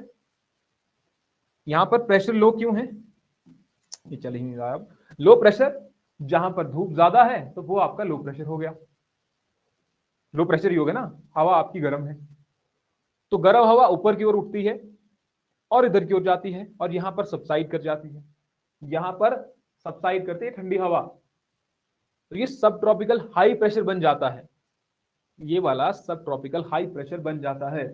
यहां पर प्रेशर लो क्यों है, ये चल ही नहीं रहा। अब लो प्रेशर, जहां पर धूप ज्यादा है तो वो आपका लो प्रेशर हो गया। लो प्रेशर ही हो गया ना, हवा आपकी गर्म है तो गर्म हवा ऊपर की ओर उठती है और इधर की ओर जाती है और यहां पर सबसाइड कर जाती है, यहां पर सबसाइड करती है ठंडी हवा। तो ये सब ट्रॉपिकल हाई प्रेशर बन जाता है, ये वाला सब ट्रॉपिकल हाई प्रेशर बन जाता है,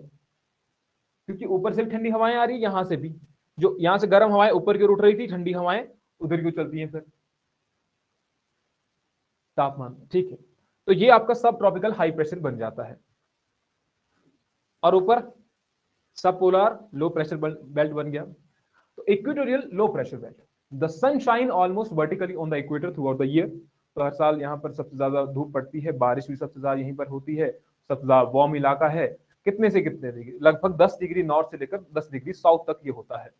क्योंकि ऊपर से भी ठंडी हवाएं आ रही है, यहां से भी, जो यहां से गर्म हवाएं ऊपर की ओर उठ रही थी, ठंडी हवाएं उधर की ओर चलती हैं फिर तापमान। ठीक है, तो ये आपका सब ट्रॉपिकल हाई प्रेशर बन जाता है। और ऊपर सब पोलर लो प्रेशर बेल्ट बन गया। तो equatorial low pressure belt, the sun shine almost vertically on the equator throughout the year. तो हर साल यहाँ पर सबसे ज्यादा धूप पड़ती है, बारिश भी सबसे ज्यादा यहीं पर होती है, सबसे ज्यादा वार्म इलाका है। कितने से कितने डिग्री, लगभग 10 डिग्री नॉर्थ से लेकर 10 डिग्री साउथ तक ये होता है।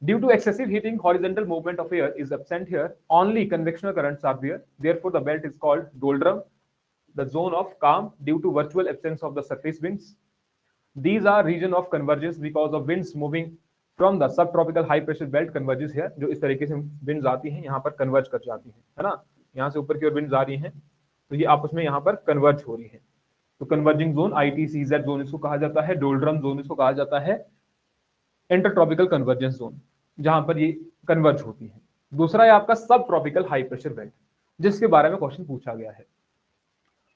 Due to excessive heating, horizontal movement of air is absent here. Only convectional currents are there. Therefore, the belt is called doldrum, the zone of calm due to virtual absence of the surface winds. These are region of convergence because of winds moving from the subtropical high pressure belt converges here. जो इस तरीके से winds आती हैं यहाँ पर converge कर जाती हैं, है ना, यहाँ से ऊपर की ओर winds आ रही हैं तो ये आपस में यहाँ पर converge हो रही हैं। तो converging zone ITCZ zone इसको कहा जाता है, doldrum zone इसको कहा जाता है, इंटरट्रॉपिकल कन्वर्जेंस जोन, जहां पर ये कन्वर्ज होती है। दूसरा है आपका सब ट्रॉपिकल हाई प्रेशर बेल्ट, जिसके बारे में क्वेश्चन पूछा गया है।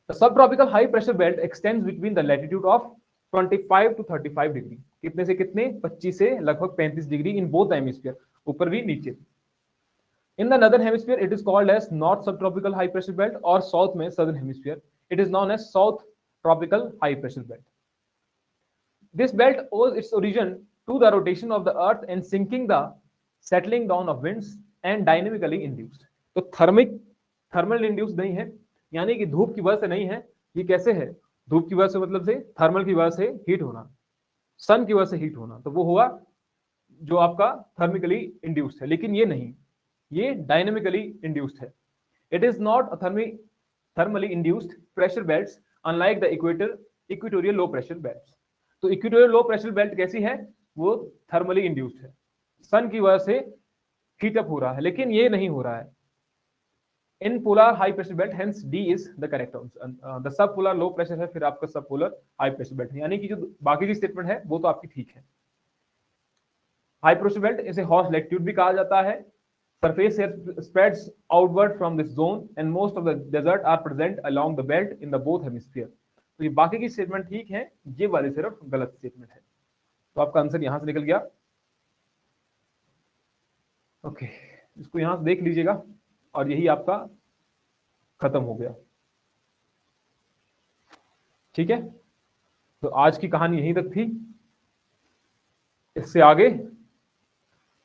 सब tropical high pressure belt x tends between the latitude of 25 to 35 degree. कितने से कितने, 25 से लगभग 35 डिग्री इन बोथ हेमिस्फीयर, ऊपर भी नीचे। In the northern hemisphere it is called as north sub tropical high pressure belt, और साउथ में southern hemisphere it is known as south tropical high pressure belt. This belt owes its origin to the rotation of the earth and sinking the settling down of winds and dynamically induced। तो थर्मल इंड्यूस नहीं है, यानी कि धूप की वजह से नहीं है। ये कैसे है, धूप की वजह से मतलब से थर्मल की वजह से हीट होना, सन की वजह से हीट होना, तो वो हुआ जो आपका थर्मिकली इंड्यूस्ड है। लेकिन ये नहीं, ये डायनेमिकली इंड्यूस्ड है। It is not thermally induced pressure belts unlike the equatorial low pressure belts. तो इक्वेटोरियल लो प्रेशर बेल्ट कैसी है, वो थर्मली इंड्यूस्ड है, सन की वजह से हीट अप हो रहा है, लेकिन ये नहीं हो रहा है in polar high pressure belt, hence D is the correct answer. The sub polar low pressure है, फिर आपका सब पोलर हाई प्रेशर बेल्ट है, यानी कि जो बाकी की स्टेटमेंट है वो तो आपकी ठीक है। हाई प्रेशर बेल्ट इसे हॉर्स लैटिट्यूड भी कहा जाता है। Surface air spreads outward from this zone and most of the desert are present along the belt in the both hemisphere। तो ये बाकी की स्टेटमेंट ठीक है, ये वाली सिर्फ गलत स्टेटमेंट है। तो आपका आंसर यहां से निकल गया। ओके, इसको यहां से देख लीजिएगा और यही आपका खत्म हो गया। ठीक है, तो आज की कहानी यहीं तक थी, इससे आगे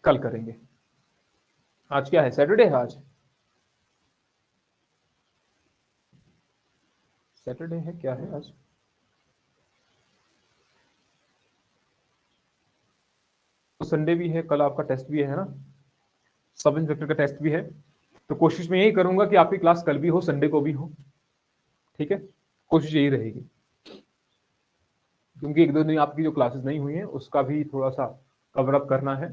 कल करेंगे। आज क्या है, सैटरडे है, आज सैटरडे है, क्या है आज, तो संडे भी है, कल आपका टेस्ट भी है ना, सब इंस्पेक्टर का टेस्ट भी है। तो कोशिश मैं यही करूंगा कि आपकी क्लास कल भी हो, संडे को भी हो। ठीक है, कोशिश यही रहेगी, क्योंकि एक दो दिन आपकी जो क्लासेस नहीं हुई हैं उसका भी थोड़ा सा कवर अप करना है,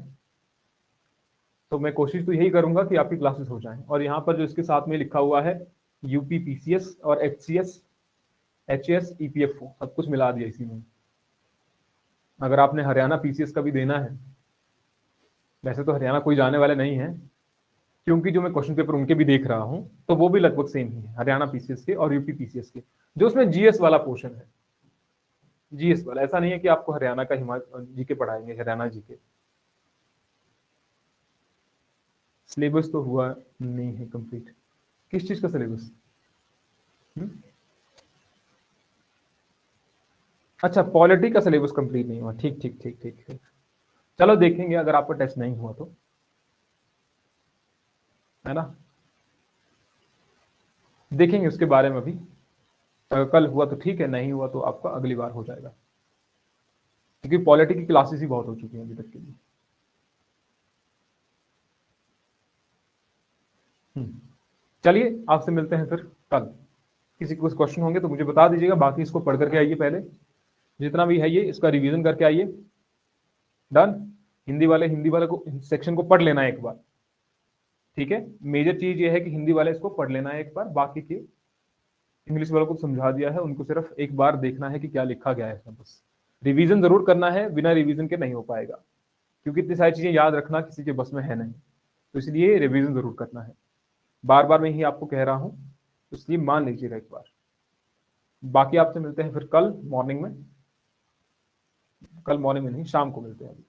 तो मैं कोशिश तो यही करूंगा कि आपकी क्लासेस हो जाएं। और यहाँ पर जो इसके साथ में लिखा हुआ है यूपी पीसीएस और एचसीएस, एचएस, ईपीएफओ सब कुछ मिला दिया इसी में। अगर आपने हरियाणा पीसीएस का भी देना है, वैसे तो हरियाणा कोई जाने वाले नहीं है, क्योंकि जो मैं क्वेश्चन पेपर उनके भी देख रहा हूं तो वो भी लगभग सेम ही है, हरियाणा पीसीएस के और यूपी पीसीएस के, जो उसमें जीएस वाला पोर्शन है। जीएस वाला, ऐसा नहीं है कि आपको हरियाणा का हिमाचल जीके पढ़ाएंगे, हरियाणा जीके। सिलेबस तो हुआ नहीं है कंप्लीट। किस चीज का सिलेबस? अच्छा, पॉलिटी का सिलेबस कंप्लीट नहीं हुआ, ठीक ठीक ठीक ठीक ठीक। चलो देखेंगे अगर आपका टेस्ट नहीं हुआ तो, है ना, देखेंगे उसके बारे में भी। अगर कल हुआ तो ठीक है, नहीं हुआ तो आपका अगली बार हो जाएगा, क्योंकि पॉलिटी की क्लासेस ही बहुत हो चुकी हैं अभी तक के लिए। चलिए आपसे मिलते हैं फिर कल। किसी को कुछ क्वेश्चन होंगे तो मुझे बता दीजिएगा, बाकी इसको पढ़ करके आइए, पहले जितना भी है ये इसका रिवीजन करके आइए। डन। हिंदी वाले को सेक्शन को पढ़ लेना है एक बार, ठीक है। मेजर चीज ये है कि हिंदी वाले इसको पढ़ लेना है एक बार, बाकी के इंग्लिश वालों को समझा दिया है, उनको सिर्फ एक बार देखना है कि क्या लिखा गया है इसमें बस। रिवीजन जरूर करना है, बिना रिवीजन के नहीं हो पाएगा, क्योंकि इतनी सारी चीजें याद रखना किसी के बस में है नहीं, तो इसलिए रिवीजन जरूर करना है। बार बार मैं ही आपको कह रहा हूं, इसलिए मान लीजिएगा एक बार। बाकी आपसे मिलते हैं फिर कल मॉर्निंग में, कल मॉर्निंग में नहीं, शाम को मिलते हैं अभी।